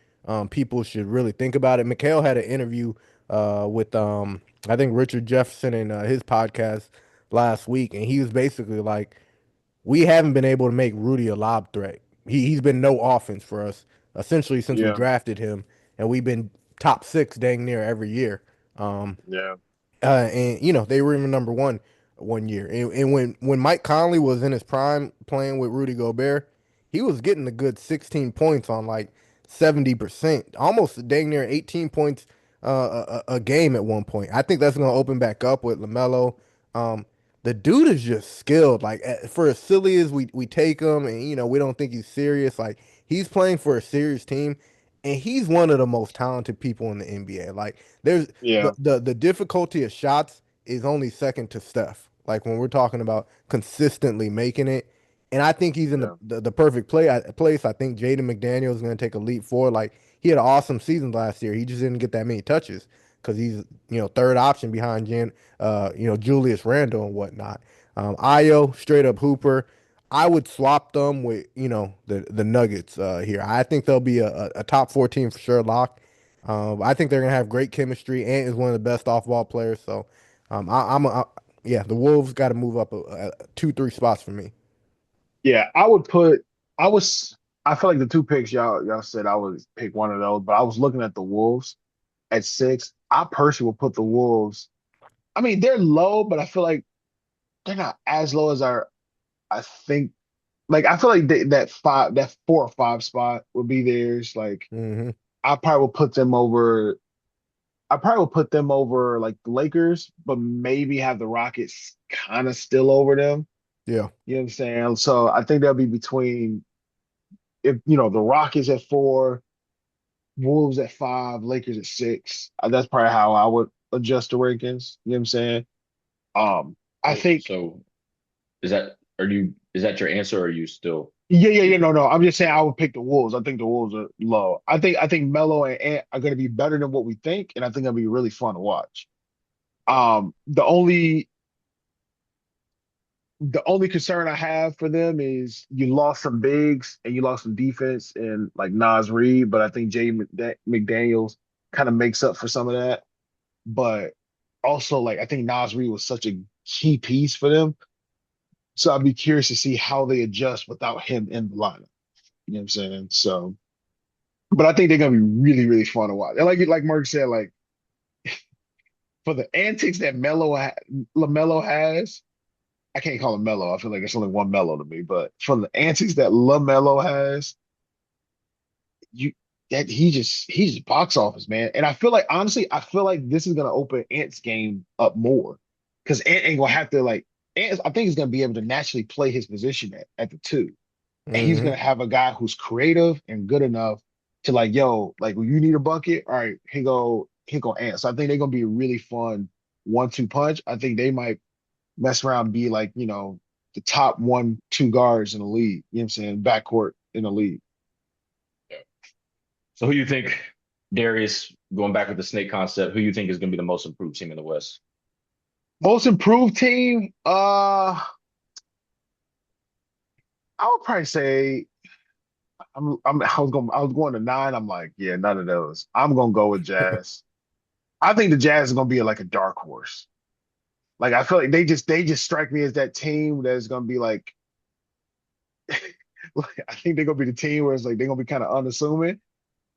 B: people should really think about it. Mikhail had an interview with I think Richard Jefferson in his podcast last week, and he was basically like, we haven't been able to make Rudy a lob threat. He's been no offense for us essentially since we
C: Yeah,
B: drafted him, and we've been top six dang near every year. Um,
C: yeah,
B: and they were even number one year. And when Mike Conley was in his prime playing with Rudy Gobert, he was getting a good 16 points on like 70%, almost dang near 18 points a game at one point. I think that's going to open back up with LaMelo. Um, the dude is just skilled. Like for as silly as we take him, and we don't think he's serious. Like he's playing for a serious team, and he's one of the most talented people in the NBA. Like there's
C: yeah,
B: the difficulty of shots is only second to Steph. Like when we're talking about consistently making it, and I think he's in
C: yeah,
B: the perfect place. I think Jaden McDaniel is going to take a leap forward. Like he had an awesome season last year. He just didn't get that many touches because he's third option behind Julius Randle and whatnot. Io straight up hooper. I would swap them with the Nuggets here. I think they'll be a top 14 for sure lock. I think they're gonna have great chemistry. Ant is one of the best off ball players. So, yeah, the Wolves got to move up 2, 3 spots for me.
C: yeah. I would put. I was. I feel like the two picks y'all said I would pick one of those, but I was looking at the Wolves at 6. I personally would put the Wolves. I mean, they're low, but I feel like they're not as low as I think. Like I feel like that 4 or 5 spot would be theirs. Like
B: Hmm.
C: I probably would put them over. I probably would put them over like the Lakers, but maybe have the Rockets kind of still over them.
B: Yeah,
C: You know what I'm saying? So I think that'll be between if the Rockets at 4, Wolves at 5, Lakers at 6. That's probably how I would adjust the rankings. You know what I'm saying? I
D: So,
C: think
D: so is that your answer, or are you still
C: yeah.
D: keeping?
C: No. I'm just saying I would pick the Wolves. I think the Wolves are low. I think Melo and Ant are going to be better than what we think, and I think it'll be really fun to watch. The only concern I have for them is you lost some bigs and you lost some defense and like Nas Reed, but I think Jay McDaniels kind of makes up for some of that. But also, like I think Nas Reed was such a key piece for them, so I'd be curious to see how they adjust without him in the lineup. You know what I'm saying? So, but I think they're gonna be really, really fun to watch. And like Mark said, like for the antics that Lamelo has. I can't call him Mellow. I feel like it's only one Mellow to me. But from the antics that LaMelo has, you that he just box office, man. And I feel like honestly, I feel like this is gonna open Ant's game up more. Because Ant ain't gonna have to like Ant, I think he's gonna be able to naturally play his position at the 2. And he's
B: hmm
C: gonna have a guy who's creative and good enough to like, yo, like when you need a bucket, all right, here go Ant. So I think they're gonna be a really fun 1-2 punch. I think they might mess around and be like, the top 1, 2 guards in the league. You know what I'm saying? Backcourt in the league.
D: Yeah. So who you think, Darius, going back with the snake concept, who you think is going to be the most improved team in the West?
C: Most improved team, I would probably say I was going to 9. I'm like, yeah, none of those. I'm gonna go with Jazz. I think the Jazz is gonna be like a dark horse. Like I feel like they just strike me as that team that's gonna be like, I think they're gonna be the team where it's like they're gonna be kind of unassuming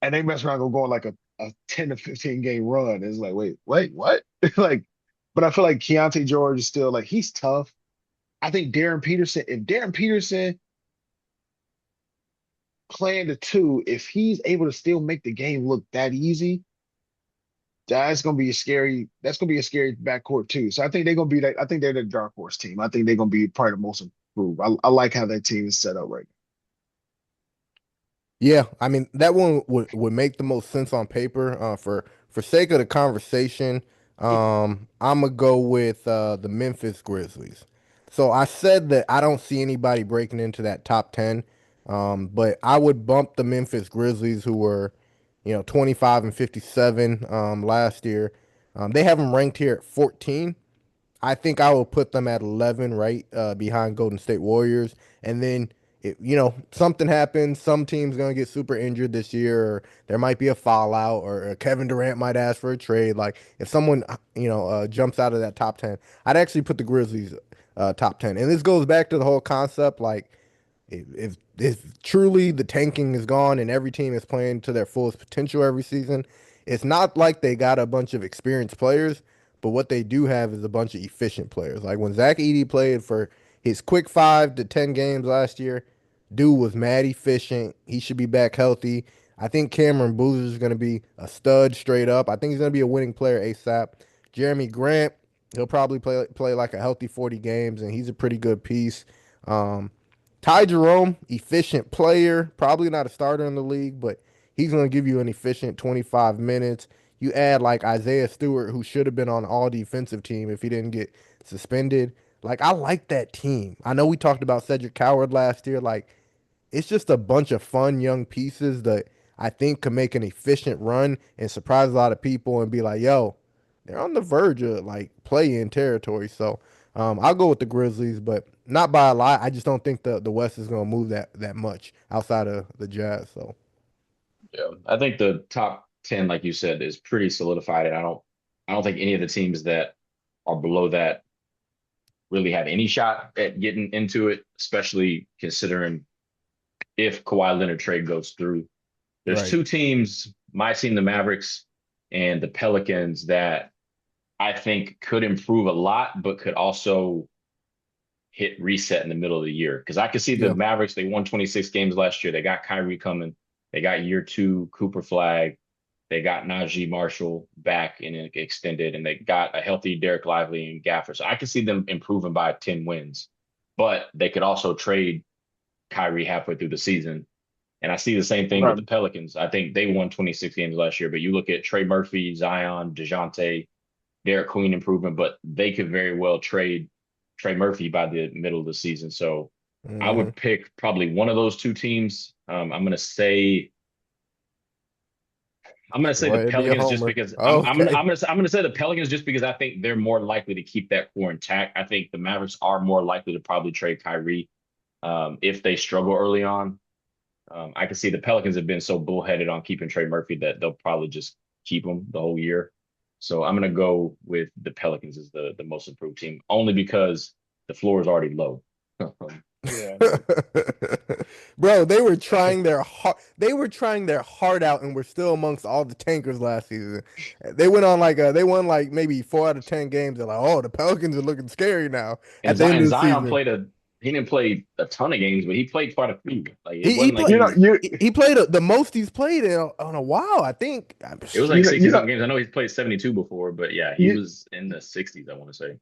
C: and they mess around and go on like a 10 to 15 game run. It's like, wait, what? Like, but I feel like Keontae George is still like he's tough. I think if Darren Peterson playing the 2, if he's able to still make the game look that easy, that's gonna be a scary backcourt too. So I think they're gonna be that. I think they're the dark horse team. I think they're gonna be probably the most improved. I like how that team is set up right
B: Yeah, I mean that one would make the most sense on paper for for sake of the conversation, I'm gonna go with the Memphis Grizzlies. So I said that I don't see anybody breaking into that top 10, but I would bump the Memphis Grizzlies, who were, 25 and 57 last year. They have them ranked here at 14. I think I will put them at 11, right behind Golden State Warriors. And then, something happens. Some team's going to get super injured this year, or there might be a fallout, or Kevin Durant might ask for a trade. Like, if someone, jumps out of that top 10, I'd actually put the Grizzlies top 10. And this goes back to the whole concept, like, if truly the tanking is gone and every team is playing to their fullest potential every season, it's not like they got a bunch of experienced players, but what they do have is a bunch of efficient players. Like when Zach Edey played for his quick 5 to 10 games last year, dude was mad efficient. He should be back healthy. I think Cameron Boozer is going to be a stud straight up. I think he's going to be a winning player ASAP. Jeremy Grant, he'll probably play like a healthy 40 games, and he's a pretty good piece. Um, Ty Jerome, efficient player, probably not a starter in the league, but he's going to give you an efficient 25 minutes. You add like Isaiah Stewart, who should have been on all defensive team if he didn't get suspended. Like, I like that team. I know we talked about Cedric Coward last year. Like, it's just a bunch of fun young pieces that I think can make an efficient run and surprise a lot of people and be like, yo, they're on the verge of like play-in territory. So I'll go with the Grizzlies, but not by a lot. I just don't think the West is going to move that much outside of the Jazz. So
D: Yeah, I think the top 10, like you said, is pretty solidified, and I don't think any of the teams that are below that really have any shot at getting into it, especially considering if Kawhi Leonard trade goes through. There's
B: right,
D: two teams, my team, the Mavericks and the Pelicans, that I think could improve a lot, but could also hit reset in the middle of the year. Because I could see the
B: yeah,
D: Mavericks, they won 26 games last year. They got Kyrie coming. They got year two Cooper Flag. They got Najee Marshall back and extended, and they got a healthy Derek Lively and Gaffer. So I could see them improving by 10 wins, but they could also trade Kyrie halfway through the season. And I see the same thing with
C: Right.
D: the Pelicans. I think they won 26 games last year, but you look at Trey Murphy, Zion, DeJounte, Derek Queen improvement, but they could very well trade Trey Murphy by the middle of the season. So I
B: hmm
D: would pick probably one of those two teams. I'm gonna say
B: go
D: the
B: ahead, be a
D: Pelicans just
B: homer.
D: because
B: Okay,
D: I'm gonna say the Pelicans just because I think they're more likely to keep that core intact. I think the Mavericks are more likely to probably trade Kyrie if they struggle early on. I can see the Pelicans have been so bullheaded on keeping Trey Murphy that they'll probably just keep him the whole year. So I'm gonna go with the Pelicans as the most improved team, only because the floor is already low.
C: Yeah.
B: bro, they were trying their heart. They were trying their heart out, and were still amongst all the tankers last season. They went on like they won like maybe 4 out of 10 games. They're like, oh, the Pelicans are looking scary now
D: And
B: at the end
D: Zion,
B: of the
D: Zion
B: season.
D: played he didn't play a ton of games, but he played quite a few. Like it
B: He
D: wasn't like
B: played.
C: You know,
D: he
C: you
B: He played the most he's played in a while. I think.
D: it was
C: you
D: like
C: know,
D: 60 something games. I know he's played 72 before, but yeah, he
C: you
D: was in the 60s, I want to say.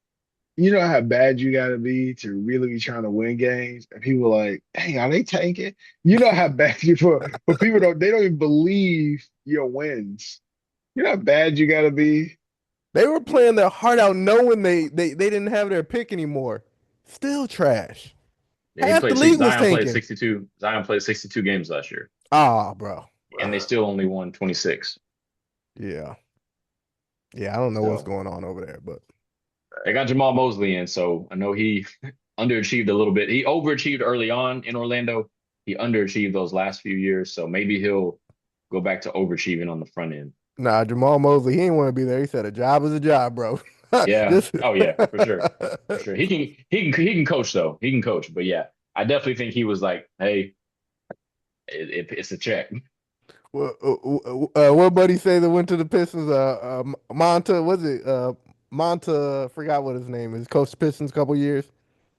C: you know how bad you got to be to really be trying to win games, and people are like, "Hey, are they tanking?" You know how bad you for people don't even believe your wins. You know how bad you got to be.
B: They were playing their heart out, knowing they didn't have their pick anymore. Still trash.
D: Yeah, he
B: Half the
D: played six.
B: league was
D: Zion played
B: tanking.
D: 62. Zion played 62 games last year,
B: Ah, bro.
D: and they still only won 26.
B: Yeah. Yeah, I don't know what's
D: So
B: going on over there, but
D: they got Jamal Mosley in, so I know he underachieved a little bit. He overachieved early on in Orlando. He underachieved those last few years, so maybe he'll go back to overachieving on the front end.
B: nah, Jamal Mosley, he didn't want to be there. He said a job is a job, bro.
D: Yeah.
B: Just
D: Oh yeah, for sure. For sure. He can coach though. He can coach. But yeah, I definitely think he was like, hey, it's a check.
B: what buddy say that went to the Pistons? Monta, was it? Monta, forgot what his name is. Coached the Pistons a couple years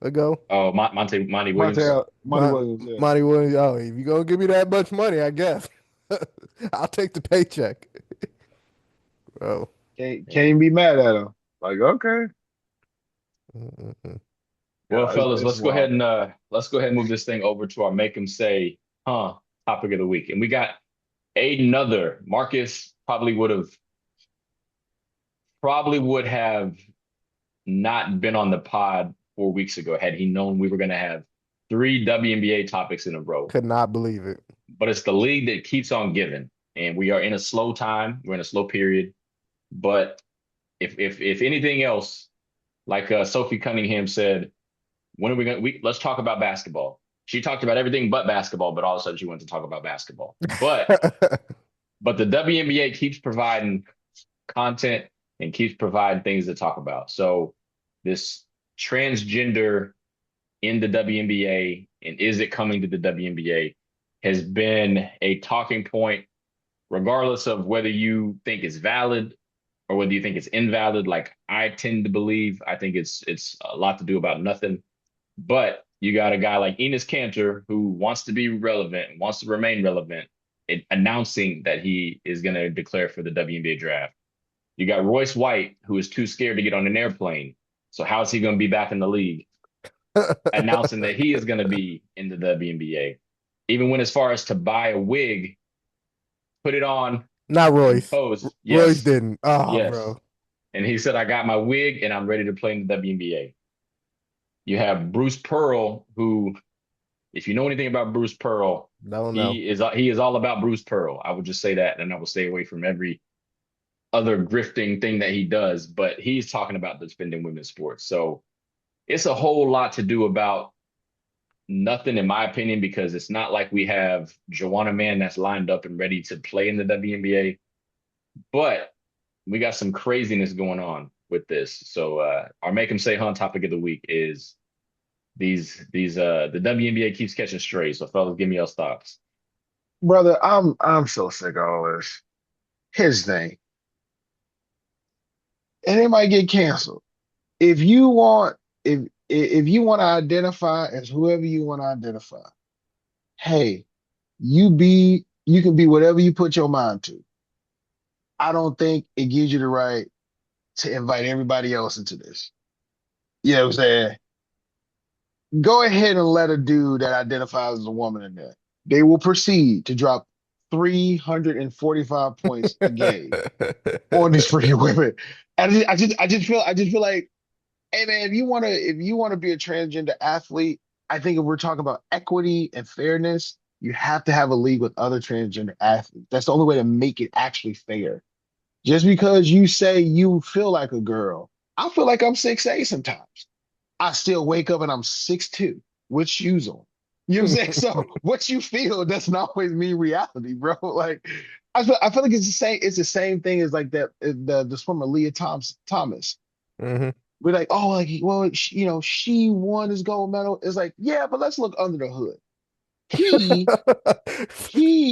B: ago.
D: Oh, Monty Williams.
C: Monty Williams, yeah.
B: Monty Williams. Oh, if you gonna give me that much money, I guess I'll take the paycheck, bro.
D: Yeah.
C: Can't even be mad at him. Like, okay.
B: Mm-mm-mm.
D: Well,
C: Yeah,
D: fellas,
C: it's wild.
D: let's go ahead and move this thing over to our make 'em say, huh, topic of the week. And we got another. Marcus probably would have probably would have not been on the pod 4 weeks ago had he known we were going to have three WNBA topics in a row.
B: Could not believe it.
D: But it's the league that keeps on giving, and we are in a slow time. We're in a slow period. But if anything else, like Sophie Cunningham said, when are we going? Let's talk about basketball. She talked about everything but basketball, but all of a sudden she wanted to talk about basketball. But the WNBA keeps providing content and keeps providing things to talk about. So this transgender in the WNBA and is it coming to the WNBA has been a talking point, regardless of whether you think it's valid or whether you think it's invalid. Like I tend to believe, I think it's a lot to do about nothing. But you got a guy like Enes Kanter who wants to be relevant, wants to remain relevant, announcing that he is going to declare for the WNBA draft. You got Royce White, who is too scared to get on an airplane. So how is he going to be back in the league? Announcing that he is going to be in the WNBA. Even when as far as to buy a wig, put it on
B: Not
D: and
B: Royce.
D: pose.
B: Royce
D: Yes.
B: didn't. Oh,
D: Yes.
B: bro.
D: And he said, I got my wig and I'm ready to play in the WNBA. You have Bruce Pearl, who, if you know anything about Bruce Pearl,
B: Don't know.
D: he is all about Bruce Pearl. I would just say that, and I will stay away from every other grifting thing that he does. But he's talking about defending women's sports. So it's a whole lot to do about nothing, in my opinion, because it's not like we have Joanna Mann that's lined up and ready to play in the WNBA. But we got some craziness going on with this. So our Make 'em Say Hun topic of the week is these the WNBA keeps catching strays. So fellas, give me your thoughts.
C: Brother, I'm so sick of all this. Here's the thing. And it might get canceled. If you want, if you want to identify as whoever you want to identify, hey, you can be whatever you put your mind to. I don't think it gives you the right to invite everybody else into this. You know what I'm saying? Go ahead and let a dude that identifies as a woman in there. They will proceed to drop 345 points a game on these freaking women. And I just feel like, hey man, if you wanna be a transgender athlete, I think if we're talking about equity and fairness, you have to have a league with other transgender athletes. That's the only way to make it actually fair. Just because you say you feel like a girl, I feel like I'm 6'8" sometimes. I still wake up and I'm 6'2" with shoes on. You know what I'm saying? So what you feel doesn't always mean reality, bro. Like I feel like it's the same thing as like that the swimmer Thomas.
B: Hmm.
C: We're like, oh, like well, she won his gold medal. It's like, yeah, but let's look under the hood. He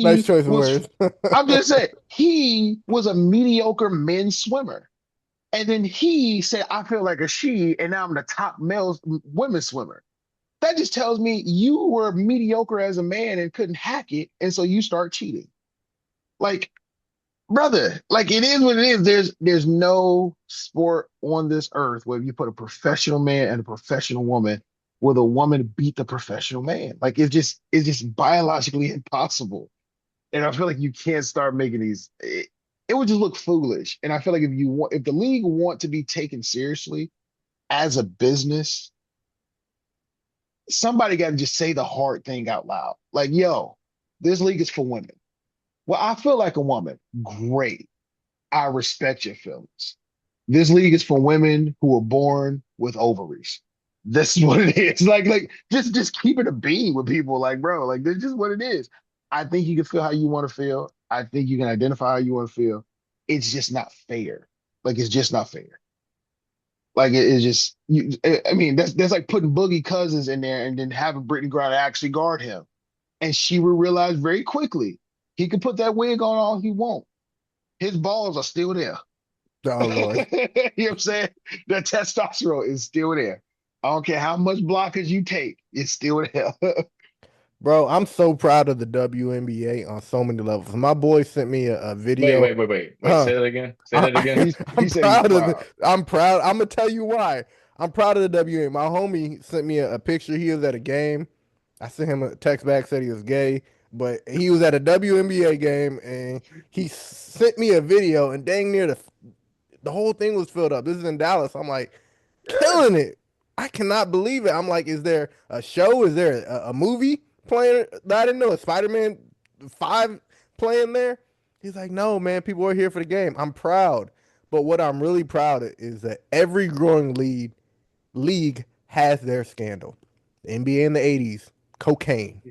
B: Nice
C: he
B: choice of
C: was
B: words.
C: I'm just saying he was a mediocre men's swimmer. And then he said, I feel like a she, and now I'm the top male women's swimmer. That just tells me you were mediocre as a man and couldn't hack it. And so you start cheating. Like, brother, like it is what it is. There's no sport on this earth where you put a professional man and a professional woman where the woman beat the professional man. Like it's just biologically impossible. And I feel like you can't start making these. It would just look foolish. And I feel like if the league want to be taken seriously as a business, somebody got to just say the hard thing out loud. Like, yo, this league is for women. Well, I feel like a woman. Great. I respect your feelings. This league is for women who are born with ovaries. This is what it is. Like just keep it a bean with people. Like, bro, like this is just what it is. I think you can feel how you want to feel. I think you can identify how you want to feel. It's just not fair. Like it's just not fair. Like it's just I mean, that's like putting Boogie Cousins in there and then having Brittany Griner actually guard him. And she will realize very quickly he can put that wig on all he wants. His balls are still there.
B: Oh Lord.
C: You know what I'm saying? The testosterone is still there. I don't care how much blockers you take, it's still there.
B: Bro, I'm so proud of the WNBA on so many levels. My boy sent me a
D: Wait,
B: video.
D: wait, wait, wait, wait.
B: Huh.
D: Say that again. Say that again.
C: He
B: I'm
C: said he's
B: proud of
C: proud.
B: I'm proud. I'm gonna tell you why. I'm proud of the WNBA. My homie sent me a picture. He was at a game. I sent him a text back, said he was gay, but he was at a WNBA game and he sent me a video and dang near The whole thing was filled up. This is in Dallas. I'm like, killing it. I cannot believe it. I'm like, is there a show? Is there a movie playing that I didn't know? A Spider-Man 5 playing there? He's like, no, man, people are here for the game. I'm proud. But what I'm really proud of is that every growing league has their scandal. The NBA in the 80s, cocaine.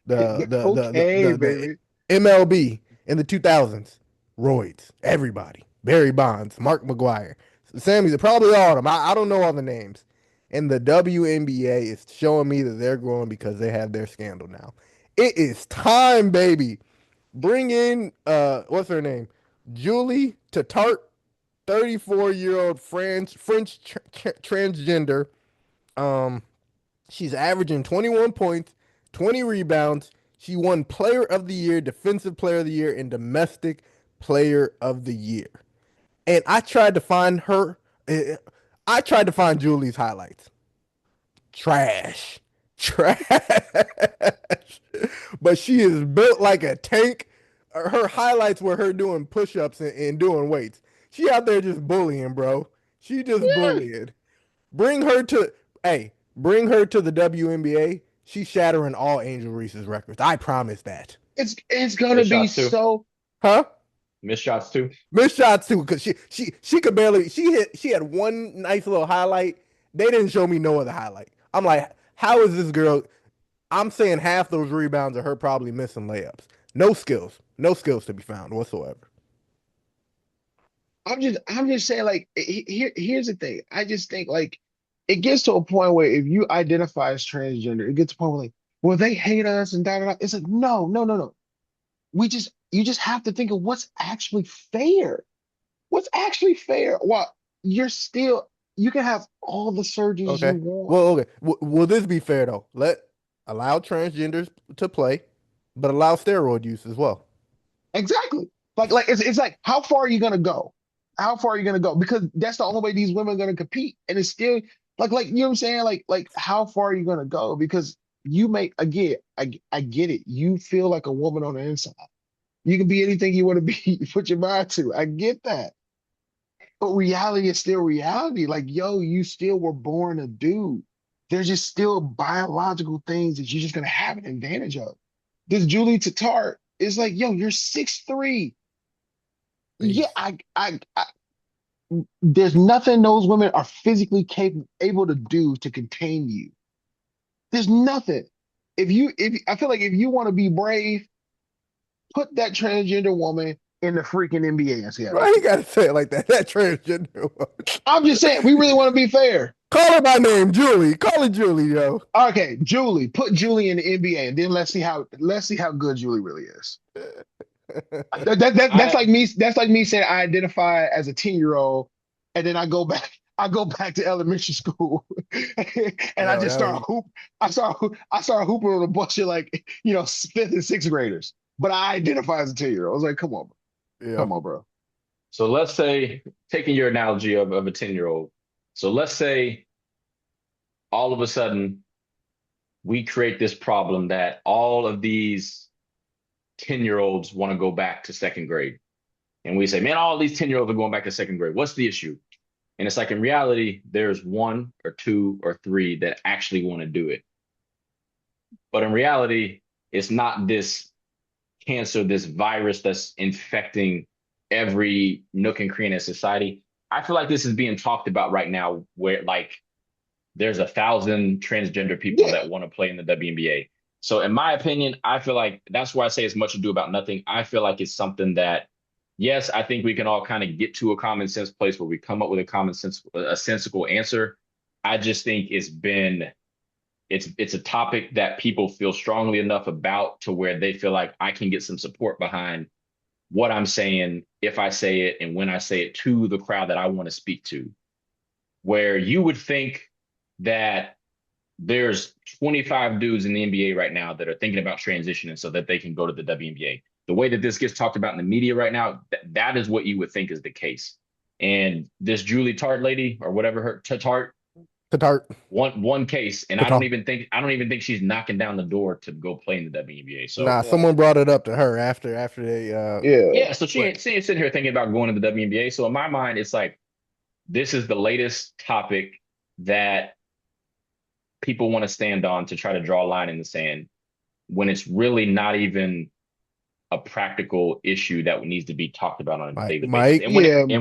B: The the the the
C: Okay,
B: the, the
C: baby.
B: MLB in the 2000s, roids. Everybody. Barry Bonds, Mark McGuire, Sammy, probably all of them. I don't know all the names. And the WNBA is showing me that they're growing because they have their scandal now. It is time, baby. Bring in what's her name? Julie Tatart, 34-year-old French transgender. Um, she's averaging 21 points, 20 rebounds. She won Player of the Year, Defensive Player of the Year, and Domestic Player of the Year. And I tried to find her. I tried to find Julie's highlights. Trash. Trash. But she is built like a tank. Her highlights were her doing push-ups and doing weights. She out there just bullying, bro. She just
C: Yeah,
B: bullying. Bring her to bring her to the WNBA. She's shattering all Angel Reese's records. I promise that.
C: it's gonna
D: Missed
C: be
D: shots too.
C: so.
B: Huh?
D: Missed shots too.
B: Missed shots too, because she could barely she had one nice little highlight. They didn't show me no other highlight. I'm like, how is this girl? I'm saying half those rebounds are her probably missing layups. No skills. No skills to be found whatsoever.
C: I'm just saying, like, here's the thing. I just think, like, it gets to a point where if you identify as transgender, it gets to a point where, like, well, they hate us and da da da. It's like, no, no, no, no. You just have to think of what's actually fair. What's actually fair? Well, you can have all the surgeries you
B: Okay.
C: want.
B: Well, okay. Will this be fair though? Allow transgenders to play, but allow steroid use as well.
C: Exactly. Like it's like, how far are you gonna go? How far are you gonna go? Because that's the only way these women are gonna compete. And it's still like you know what I'm saying? Like how far are you gonna go? Because you make again, I get it. You feel like a woman on the inside. You can be anything you want to be, you put your mind to. I get that. But reality is still reality. Like, yo, you still were born a dude. There's just still biological things that you're just gonna have an advantage of. This Julie Tatar is like, yo, you're 6'3". Yeah,
B: Beast.
C: there's nothing those women are physically capable able to do to contain you. There's nothing. If I feel like if you want to be brave, put that transgender woman in the freaking NBA and see how they
B: Why you
C: feel.
B: gotta say it like that? That transgender one.
C: I'm just saying, we really want to be fair.
B: Call her by name, Julie. Call her Julie, yo.
C: Okay, Julie, put Julie in the NBA, and then let's see how good Julie really is. That's
D: I
C: like me. That's like me saying I identify as a 10-year-old, and then I go back. I go back to elementary school, and I
B: Yo,
C: just
B: yo,
C: I start hooping on a bunch of like fifth and sixth graders. But I identify as a 10-year-old. I was like,
B: yeah.
C: come on, bro.
D: So let's say, taking your analogy of a 10-year-old. So let's say all of a sudden we create this problem that all of these 10-year-olds want to go back to second grade. And we say, man, all these 10-year-olds are going back to second grade. What's the issue? And it's like, in reality, there's one or two or three that actually want to do it. But in reality, it's not this cancer, this virus that's infecting every nook and cranny in society. I feel like this is being talked about right now, where like there's 1,000 transgender people
C: Yeah,
D: that want to play in the WNBA. So, in my opinion, I feel like that's why I say it's much ado about nothing. I feel like it's something that, yes, I think we can all kind of get to a common sense place where we come up with a common sense, a sensible answer. I just think it's a topic that people feel strongly enough about to where they feel like I can get some support behind what I'm saying if I say it and when I say it to the crowd that I want to speak to. Where you would think that there's 25 dudes in the NBA right now that are thinking about transitioning so that they can go to the WNBA. The way that this gets talked about in the media right now, that is what you would think is the case. And this Julie Tart lady or whatever her Tart,
B: Qatar.
D: One case, and
B: Qatar.
D: I don't even think she's knocking down the door to go play in the WNBA. So
B: Nah,
C: Yeah.
B: someone brought it up to her after they
C: Yeah.
D: yeah, so
B: went.
D: she ain't sitting here thinking about going to the WNBA. So in my mind, it's like this is the latest topic that people want to stand on to try to draw a line in the sand when it's really not even a practical issue that needs to be talked about on a daily basis.
B: Mike,
D: And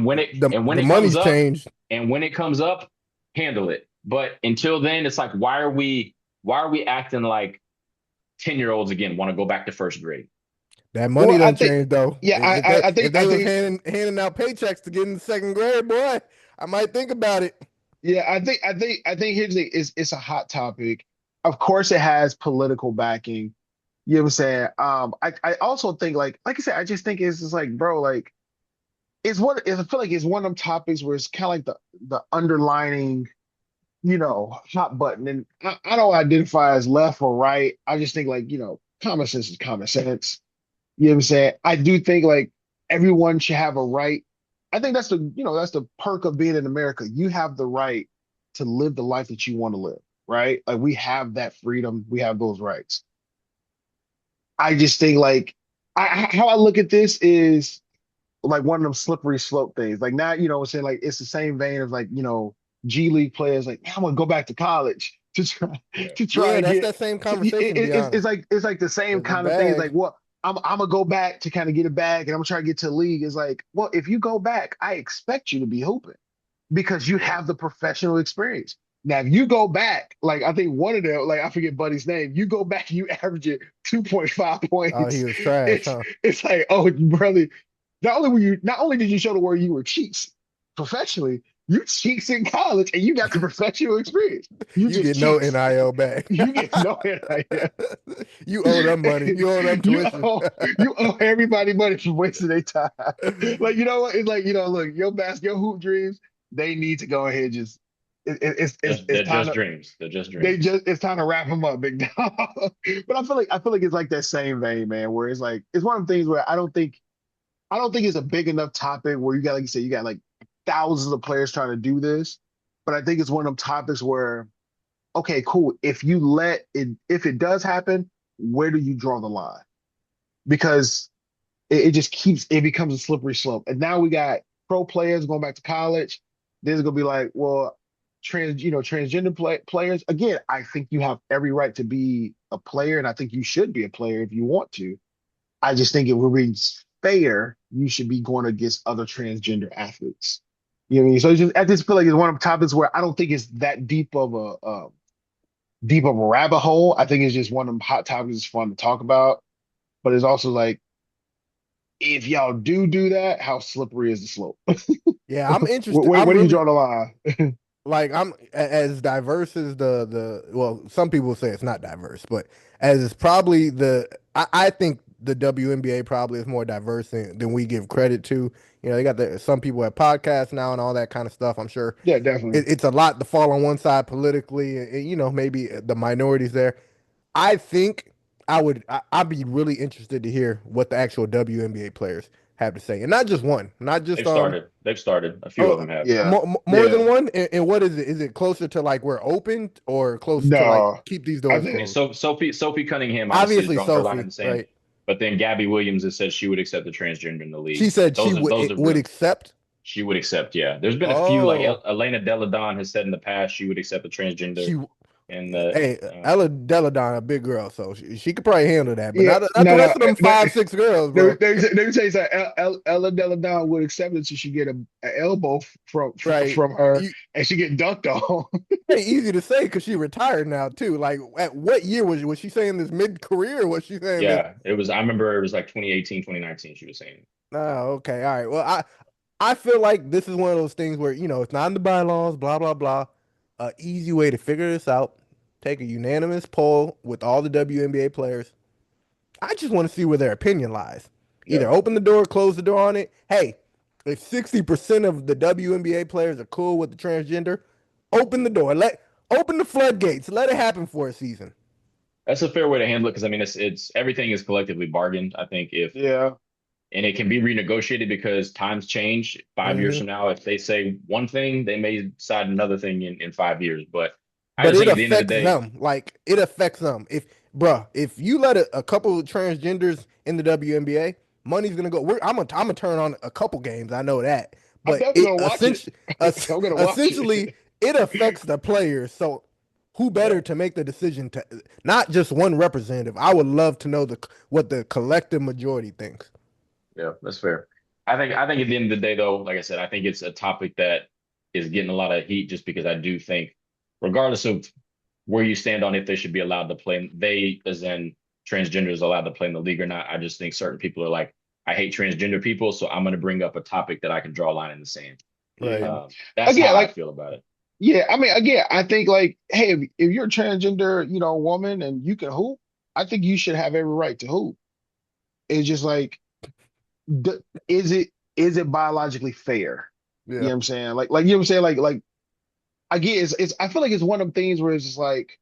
D: when
C: Yeah.
B: the money's changed.
D: it comes up, handle it. But until then, it's like why are we acting like 10-year-olds again want to go back to first grade?
B: That
C: Well,
B: money
C: I
B: done
C: think.
B: changed though.
C: Yeah.
B: If they was handing out paychecks to get in the second grade, boy, I might think about it.
C: Yeah. I think here's the it's a hot topic. Of course, it has political backing. You know what I'm saying? I also think like I said, I just think it's just like, bro, like I feel like it's one of them topics where it's kind of like the underlining, hot button. And I don't identify as left or right. I just think like, common sense is common sense. You know what I'm saying? I do think like everyone should have a right. I think that's the perk of being in America. You have the right to live the life that you want to live, right? Like we have that freedom, we have those rights. I just think like how I look at this is like one of them slippery slope things. Like now, I'm saying like it's the same vein of like, G League players like, man, I'm gonna go back to college to try
D: Yeah.
C: to try
B: Yeah,
C: and
B: that's
C: get
B: that same conversation. To be honest,
C: it's like the same
B: the
C: kind of thing. It's
B: bag.
C: like, well, I'm gonna go back to kind of get a bag and I'm gonna try to get to the league. It's like, well, if you go back, I expect you to be hooping because you
D: Yeah.
C: have the professional experience. Now, if you go back, like I think one of them, like I forget Buddy's name, you go back, you average it 2.5
B: Oh, he
C: points.
B: was trash,
C: It's
B: huh?
C: it's like, oh, brother, not only did you show the world you were cheats professionally, you cheats in college and you got the professional experience. You
B: You
C: just
B: get no
C: cheats.
B: NIL back.
C: You get nowhere like that.
B: You owe them money. You owe them
C: you
B: tuition.
C: you owe everybody money for wasting their time. Like you know what? It's like look, your hoop dreams. They need to go ahead and just it's
D: They're
C: time
D: just
C: to
D: dreams. They're just dreams.
C: it's time to wrap them up, big dog. But I feel like it's like that same vein, man. Where it's like it's one of the things where I don't think it's a big enough topic where you got like you said you got like thousands of players trying to do this. But I think it's one of them topics where okay, cool. If it does happen, where do you draw the line? Because it becomes a slippery slope. And now we got pro players going back to college. There's gonna be like, well, transgender players. Again, I think you have every right to be a player, and I think you should be a player if you want to. I just think if we're being fair, you should be going against other transgender athletes. You know what I mean? So I just feel like it's one of the topics where I don't think it's that deep of a rabbit hole. I think it's just one of them hot topics. It's fun to talk about, but it's also like if y'all do that, how slippery is the slope?
B: Yeah, I'm interested. I'm
C: Where do you
B: really
C: draw the line?
B: like I'm as diverse as the well, some people say it's not diverse, but as it's probably I think the WNBA probably is more diverse than we give credit to. They got some people have podcasts now and all that kind of stuff. I'm sure
C: Yeah, definitely.
B: it's a lot to fall on one side politically, and, maybe the minorities there. I think I'd be really interested to hear what the actual WNBA players have to say, and not just one, not just
D: They've started. A few of
B: oh
D: them have.
C: Yeah,
B: more
C: yeah.
B: than one. And what is it? Is it closer to like we're open or closer to like
C: No,
B: keep these
C: I
B: doors
D: I mean,
C: think
B: closed?
D: Sophie Cunningham obviously has
B: Obviously,
D: drawn her line in
B: Sophie,
D: the sand,
B: right?
D: but then Gabby Williams has said she would accept the transgender in the
B: She
D: league.
B: said she
D: Those are
B: would
D: real.
B: accept.
D: She would accept. Yeah, there's been a few like
B: Oh,
D: Elena Deladon has said in the past she would accept the transgender,
B: she
D: and
B: hey,
D: uh,
B: Ella Deladon, a big girl, so she could probably handle that, but
C: yeah.
B: not the
C: No,
B: rest
C: no.
B: of them 5, 6 girls, bro.
C: Let me tell you something. Ella Deladon would accept it so she get a elbow
B: Right?
C: from her
B: You,
C: and she get dunked on.
B: ain't easy to say because she retired now too. Like, at what year was she saying this mid career? Was she saying this?
D: yeah, it was. I remember it was like 2018, 2019. She was saying.
B: Oh, okay, all right. Well, I feel like this is one of those things where it's not in the bylaws, blah blah blah. A easy way to figure this out: take a unanimous poll with all the WNBA players. I just want to see where their opinion lies.
C: Yeah.
B: Either open the door, close the door on it. Hey, if 60% of the WNBA players are cool with the transgender, open the door. Open the floodgates. Let it happen for a season.
D: That's a fair way to handle it because I mean it's everything is collectively bargained. I think
C: Yeah.
D: and it can be renegotiated because times change. 5 years
B: Hmm.
D: from now, if they say one thing, they may decide another thing in 5 years. But I
B: But
D: just
B: it
D: think at the end of the
B: affects
D: day,
B: them. Like it affects them. If you let a couple of transgenders in the WNBA, money's gonna go. I'm gonna turn on a couple games. I know that.
C: I'm
B: But
C: definitely
B: it
C: gonna watch it. I'm gonna watch
B: essentially
C: it.
B: it affects the players. So who
D: yeah,
B: better to make the decision to not just one representative? I would love to know what the collective majority thinks.
D: yeah, that's fair. I think at the end of the day, though, like I said, I think it's a topic that is getting a lot of heat just because I do think, regardless of where you stand on if they should be allowed to play, they, as in transgenders, allowed to play in the league or not. I just think certain people are like, I hate transgender people, so I'm going to bring up a topic that I can draw a line in the sand.
B: Right.
C: Yeah.
D: That's
C: Again,
D: how I
C: like,
D: feel about it.
C: yeah, I mean, again, I think like, hey, if you're a transgender, woman and you can hoop, I think you should have every right to hoop. It's just like, d- is it biologically fair? You know
B: Yeah.
C: what I'm saying? Like you know what I'm saying? Like I get it's I feel like it's one of them things where it's just like,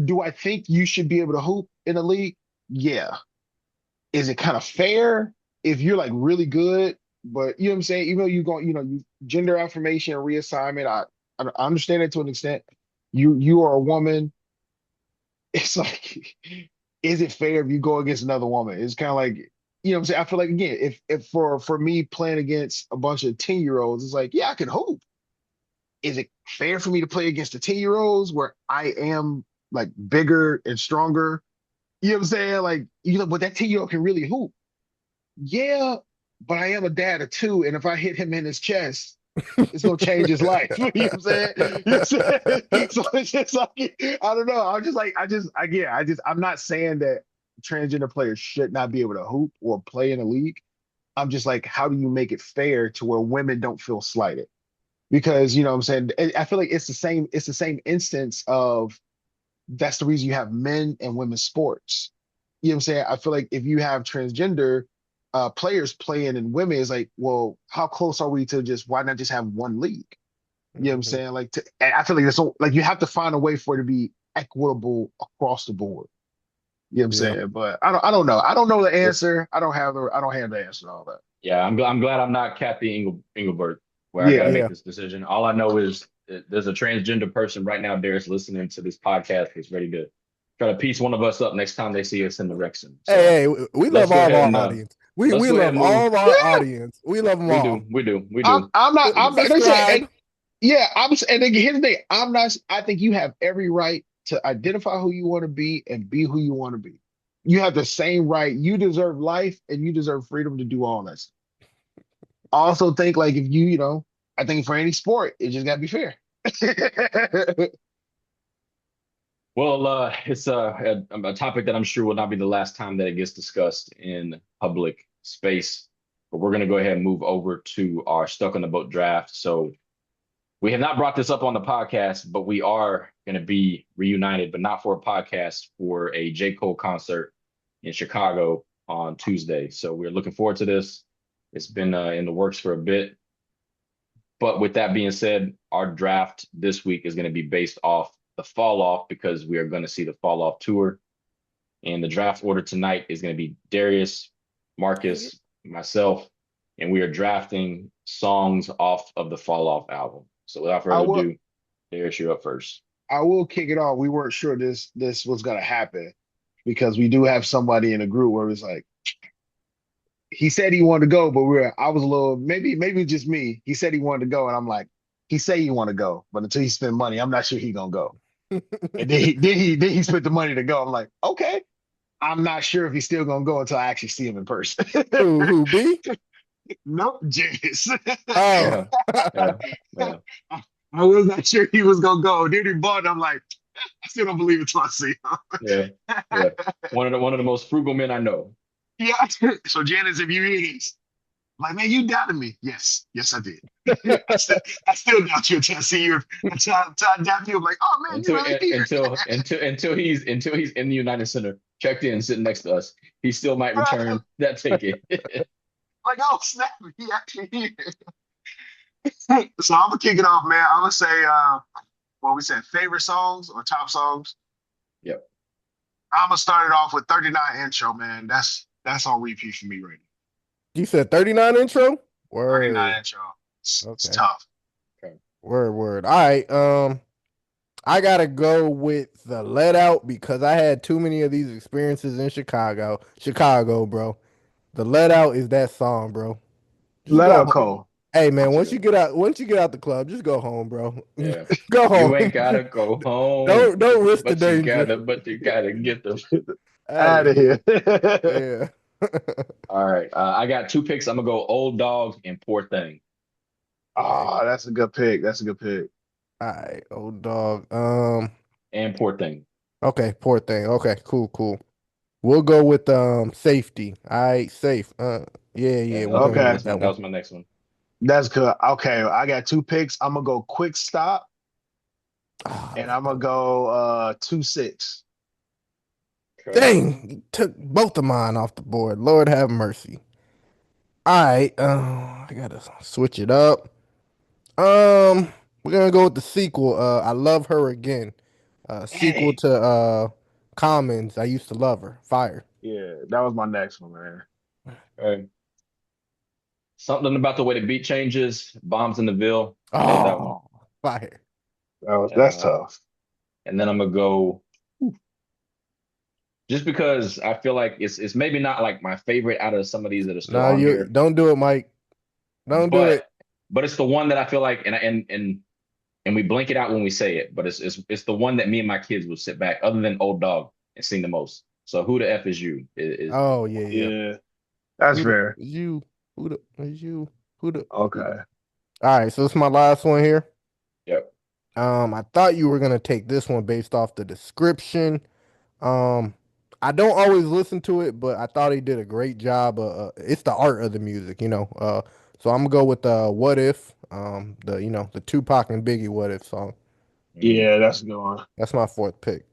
C: do I think you should be able to hoop in a league? Yeah. Is it kind of fair if you're like really good, but you know what I'm saying? Even though you go, you gender affirmation and reassignment, I understand it to an extent. You are a woman. It's like, is it fair if you go against another woman? It's kind of like, you know what I'm saying? I feel like again, if for me playing against a bunch of 10-year-olds, it's like, yeah, I can hoop. Is it fair for me to play against the 10-year-olds where I am like bigger and stronger? You know what I'm saying? Like, but that 10-year-old can really hoop. Yeah, but I am a dad of two, and if I hit him in his chest, it's gonna change his life. You know what I'm saying? You know what I'm saying? So it's just like, I don't know. I'm just like, I'm not saying that transgender players should not be able to hoop or play in a league. I'm just like, how do you make it fair to where women don't feel slighted? Because you know what I'm saying? I feel like it's the same instance of that's the reason you have men and women's sports. You know what I'm saying? I feel like if you have transgender players playing in women, it's like, well, how close are we to just why not just have one league? You know what I'm
B: Mhm.
C: saying? And I feel like like you have to find a way for it to be equitable across the board. You know what I'm
B: Yeah.
C: saying? But I don't know. I don't know the
D: Well,
C: answer. I don't have the answer to all that.
D: yeah, I'm glad I'm not Kathy Engelbert, where I got to
C: Yeah.
D: make
B: Yeah.
D: this decision. All I know is there's a transgender person right now, Darius, listening to this podcast, who's ready to try to piece one of us up next time they see us in the Wrexham. So
B: Hey, we
D: let's
B: love
D: go
B: all of
D: ahead
B: our
D: and
B: audience.
D: let's
B: We
D: go ahead
B: love
D: and move.
B: all of our
C: Yeah.
B: audience. We love them
D: We
B: all.
D: do, we do, we
C: I'm
D: do,
C: I'm not
D: we
C: I'm
D: do.
C: not they say
B: Subscribe.
C: and yeah, and then here's the thing. I think you have every right to identify who you want to be and be who you want to be. You have the same right. You deserve life and you deserve freedom to do all that stuff. I also think like if I think for any sport, it just gotta be fair.
D: Well, it's a topic that I'm sure will not be the last time that it gets discussed in public space. But we're going to go ahead and move over to our Stuck on the Boat draft. So we have not brought this up on the podcast, but we are going to be reunited, but not for a podcast, for a J. Cole concert in Chicago on Tuesday. So we're looking forward to this. It's been in the works for a bit. But with that being said, our draft this week is going to be based off the fall off because we are going to see the fall off tour. And the draft order tonight is going to be Darius,
B: Dang it.
D: Marcus, myself, and we are drafting songs off of the fall off album. So without
C: I
D: further
C: will
D: ado, Darius, you're up first.
C: I will kick it off. We weren't sure this was gonna happen because we do have somebody in the group where it's like he said he wanted to go, but I was a little maybe just me. He said he wanted to go, and I'm like, he say he want to go, but until he spend money, I'm not sure he gonna go. And then he spent the money to go. I'm like, okay. I'm not sure if he's still gonna go until I actually see him in person.
B: Who B?
C: Nope, James.
B: Oh.
D: Yeah, yeah, yeah,
C: I was not sure he was gonna go. Then he bought it. I'm like, I still don't believe it till I see
D: yeah,
C: him.
D: yeah. One of the most frugal men I know.
C: Yeah. So Janice, if you hear this, like, man, you doubted me. Yes, yes, I did. I still doubt you until I see you. Until I doubt you. I'm like, oh man, you
D: Until
C: really here?
D: until he's in the United Center, checked in, sitting next to us, he still might
C: Right.
D: return that ticket.
C: Like, oh snap, he actually here. So I'm gonna kick it off, man. I'm gonna say, what we said, favorite songs or top songs.
D: Yep.
C: I'm gonna start it off with 39 intro, man. That's on repeat for me right
B: You said 39 intro?
C: now. 39
B: Word.
C: intro. It's
B: Okay.
C: tough.
D: Okay.
B: Word, word. All right. I gotta go with the Let Out because I had too many of these experiences in Chicago. Chicago, bro. The Let Out is that song, bro. Just
C: Let
B: go
C: out
B: home.
C: Cole.
B: Hey
D: That's
B: man,
D: a good one.
B: once you get out the club, just go home, bro.
D: Yeah.
B: Go
D: You
B: home.
D: ain't gotta go home,
B: Don't risk the danger.
D: but you gotta get them.
B: Out of
C: Out of
B: here.
C: here.
B: Yeah.
D: All right. I got two picks. I'm gonna go Old Dog and Poor Thing.
B: Okay.
C: Oh, that's a good pick. That's a good pick.
B: All right, old dog.
D: And Poor Thing.
B: Okay, poor thing. Okay, cool, cool. We'll go with safety. All right, safe. Yeah,
D: Yeah,
B: yeah, we're gonna go
C: Okay,
B: with that
D: that
B: one.
D: was my next one.
C: that's good. Okay, I got two picks. I'm gonna go quick stop,
B: Ah,
C: and I'm gonna go 2-6.
D: Okay.
B: dang, you took both of mine off the board. Lord have mercy. All right, I gotta switch it up. We're gonna go with the sequel. I love her again. Sequel
C: Dang.
B: to Commons. I used to love her. Fire.
C: Yeah, that was my next one, man.
D: Okay. Something about the way the beat changes. Bombs in the Ville. I love that one.
B: Oh, fire.
C: That's
D: Uh,
C: tough.
D: and then I'm gonna go just because I feel like it's maybe not like my favorite out of some of these that are still
B: No,
D: on
B: you
D: here,
B: don't do it, Mike. Don't do it.
D: but it's the one that I feel like and we blink it out when we say it, but it's the one that me and my kids will sit back, other than Old Dog, and sing the most. So who the F is you is
B: Oh
D: the
B: yeah,
D: one.
B: yeah.
C: Yeah, that's
B: Who the
C: fair.
B: is you? Who the is you? Who the?
C: Okay.
B: All right, so it's my last one here.
D: Yep.
B: I thought you were gonna take this one based off the description. Um, I don't always listen to it, but I thought he did a great job. It's the art of the music, you know. So I'm gonna go with "What If." The Tupac and Biggie "What If" song.
D: Mm.
C: Yeah, that's a good one.
B: That's my fourth pick.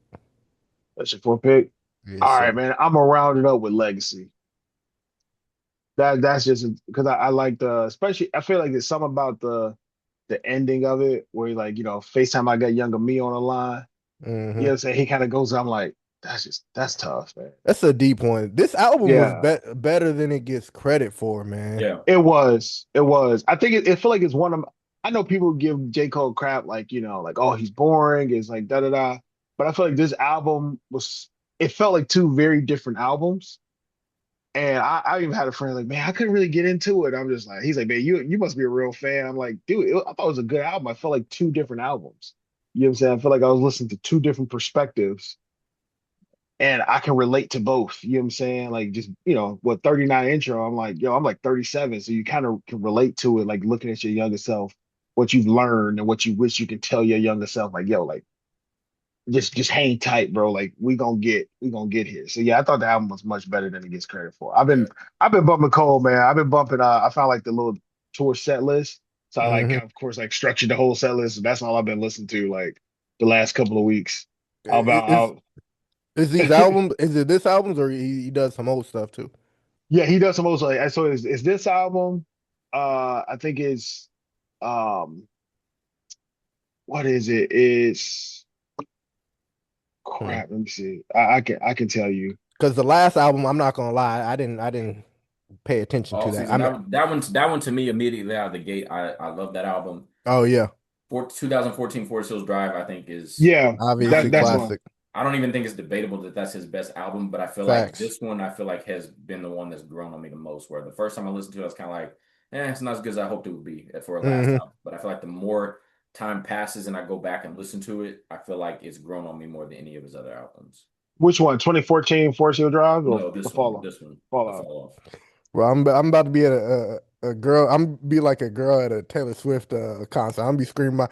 C: That's your fourth pick.
B: Yes,
C: All
B: sir.
C: right, man. I'm gonna round it up with Legacy. That's just because I like the especially I feel like there's something about the ending of it where like FaceTime I got younger me on the line. You know what
B: Hmm.
C: I'm saying? He kind of goes, I'm like, that's tough, man.
B: That's a deep one. This album was
C: Yeah,
B: better than it gets credit for, man.
A: Yeah.
C: it was. It was. I think it feel like it's one of I know people give J. Cole crap like, like, oh, he's boring, it's like da da da. But I feel like this album was it felt like two very different albums. And I even had a friend like, man, I couldn't really get into it. I'm just like, he's like, man, you must be a real fan. I'm like, dude, I thought it was a good album. I felt like two different albums. You know what I'm saying? I feel like I was listening to two different perspectives and I can relate to both. You know what I'm saying? Like just, what 39 intro, I'm like, yo, I'm like 37. So you kind of can relate to it, like looking at your younger self, what you've learned and what you wish you could tell your younger self, like, yo, like just hang tight, bro. Like we gonna get here. So yeah, I thought the album was much better than it gets credit for.
A: Yeah.
C: I've been bumping Cole, man. I've been bumping I found like the little tour set list. So I like
B: Hmm.
C: kind of course like structured the whole set list. So that's all I've been listening to like the last couple of weeks.
B: Is
C: About
B: is these albums? Is it this albums or he does some old stuff too?
C: yeah, he does some most like so is this album I think it's um what is it? It's crap. Let me see. I can tell you.
B: Because the last album, I'm not gonna lie, I didn't pay attention to
A: All
B: that.
A: season. That one to me immediately out of the gate. I love that album.
B: Oh yeah,
A: 2014 Forest Hills Drive, I think is
C: Yeah,
B: obviously
C: that's the
A: arguably.
C: one.
B: classic.
A: I don't even think it's debatable that that's his best album, but I feel like
B: Facts.
A: this one, I feel like has been the one that's grown on me the most. Where the first time I listened to it, I was kind of like, it's not as good as I hoped it would be for a last
B: Hmm.
A: album. But I feel like the more time passes and I go back and listen to it, I feel like it's grown on me more than any of his other albums.
C: Which one? 2014 Forest Hill Drive or
A: No,
C: the
A: this one,
C: Fallout?
A: the
C: Fallout.
A: fall off.
B: Well, I'm about to be at a girl. I'm be like a girl at a Taylor Swift concert. I'm be screaming my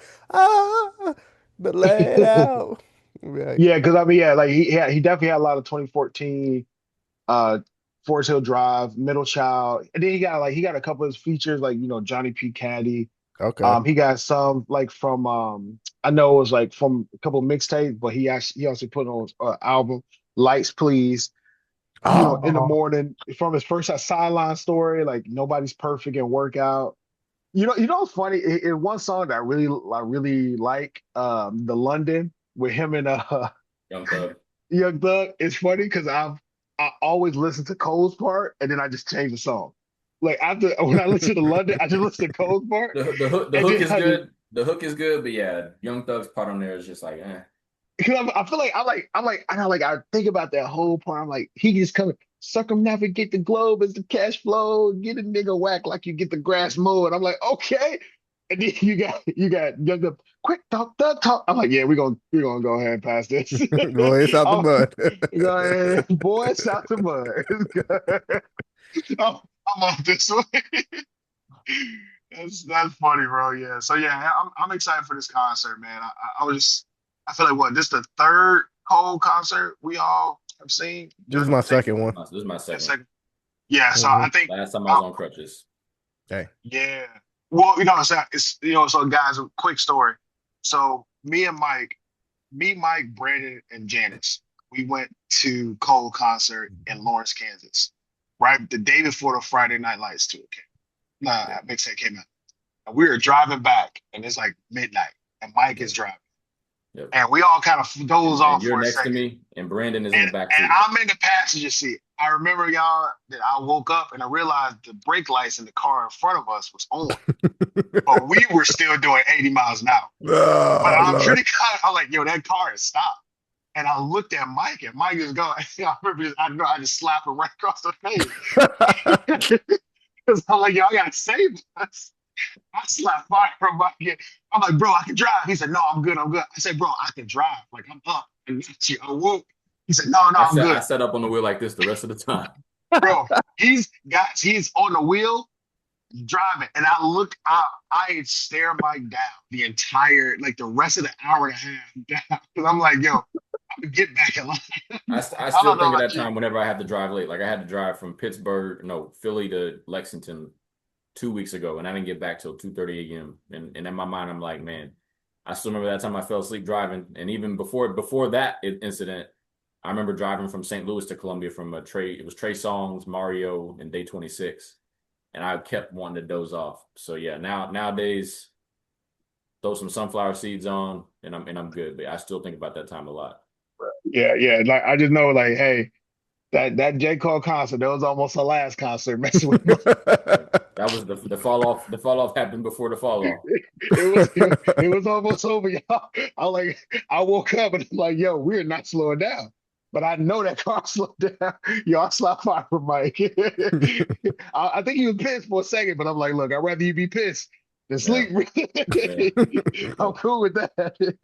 B: the let out. Right.
C: Yeah, because I mean, yeah, like he definitely had a lot of 2014 uh Forest Hill Drive, Middle Child, and then he got a couple of his features like Johnny P. Caddy.
B: Okay.
C: He got some like from I know it was like from a couple of mixtapes, but he also put on album Lights Please. In the
B: Oh.
C: morning from his first sideline story, like nobody's perfect and workout. What's funny? In one song that I really like, the London with him and
A: Young Thug.
C: Young Thug. It's funny because always listen to Cole's part and then I just change the song. Like after when I listen to London, I just listen to Cole's part
A: The
C: and
A: hook
C: then
A: is
C: I just
A: good. The hook is good, but yeah, Young Thug's part on there is just like, eh.
C: because I feel like I think about that whole part. I'm like, he just coming circumnavigate the globe as the cash flow, get a nigga whack like you get the grass mowed. I'm like, okay. And then you got young up, quick talk, thug talk. I'm like, yeah, we're gonna go ahead and pass this.
B: Go ahead, out the
C: Oh,
B: mud.
C: go ahead, boy, shout to mud. I'm off this one. That's funny, bro. Yeah. So yeah, I'm excited for this concert, man. I feel like what this the third Cole concert we all have seen.
B: This is
C: Judging
B: my
C: the tape.
B: second one.
A: This is my
C: Yeah,
A: second.
C: yeah. So
B: Hmm.
C: I think
A: Last time I was on crutches.
B: Hey,
C: yeah. Well, so guys, a quick story. So Mike, Brandon, and Janice, we went to Cole concert in Lawrence, Kansas, right? The day before the Friday Night Lights tour came. Nah, mixtape came out. And we were driving back, and it's like midnight, and Mike is driving.
A: Yep.
C: And we all kind of doze
A: And
C: off
A: you're
C: for a
A: next to
C: second.
A: me, and Brandon is in
C: And,
A: the back
C: and
A: seat.
C: I'm in the passenger seat. I remember y'all that I woke up and I realized the brake lights in the car in front of us was on, but we were still doing 80 miles an hour. But
B: oh,
C: I'm
B: Lord.
C: pretty kind I'm like, yo, that car is stopped. And I looked at Mike, and Mike is going. I remember, I just slapped him right across the face because I'm like, yo, I gotta save us. I slapped fire from Mike. I'm like, bro, I can drive. He said, no, I'm good. I'm good. I said, bro, I can drive. Like I'm up. I got you. I won't. He said, no, no, I'm
A: I
C: good.
A: sat up on the wheel like this the rest of the time.
C: Bro, he's on the wheel driving, and I stare Mike down the entire like the rest of the hour and a half down because I'm like, yo, I'm gonna get back in line.
A: I
C: I
A: still
C: don't know
A: think of
C: about
A: that
C: you.
A: time whenever I had to drive late. Like I had to drive from Philly to Lexington 2 weeks ago, and I didn't get back till 2:30 a.m. And in my mind, I'm like, man, I still remember that time I fell asleep driving, and even before that incident, I remember driving from St. Louis to Columbia from it was Trey Songz, Mario, and Day 26, and I kept wanting to doze off. So yeah, nowadays, throw some sunflower seeds on, and I'm good. But I still think about that time a lot.
C: Yeah, yeah. Like I just know, like, hey, that J. Cole concert, that was almost the last concert messing with me.
A: That was the fall off. The fall off happened before the fall off.
C: It was almost over, y'all. I woke up and I'm like, yo, we're not slowing down. But I know that car slowed down. Yo, I slapped fire for Mike. I think he was pissed for a second, but I'm like, look, I'd rather you be pissed than
A: Yeah.
C: sleep.
A: Yeah.
C: I'm cool with that.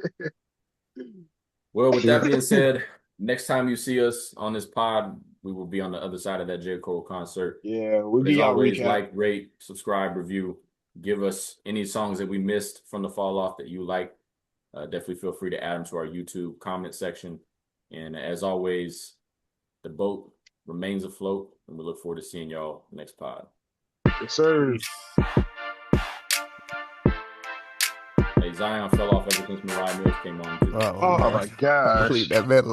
A: Well, with that being said, next time you see us on this pod, we will be on the other side of that J. Cole concert.
C: Yeah, we'll
A: But
C: give
A: as
C: y'all a
A: always,
C: recap.
A: like, rate, subscribe, review. Give us any songs that we missed from the fall off that you like. Definitely feel free to add them to our YouTube comment section. And as always, the boat remains afloat, and we look forward to seeing y'all next pod.
C: Yes, sir.
A: Hey, Zion fell off ever since Mariah Mills came on.
B: Oh,
C: Oh
B: Lord.
C: my gosh.
B: Please, that man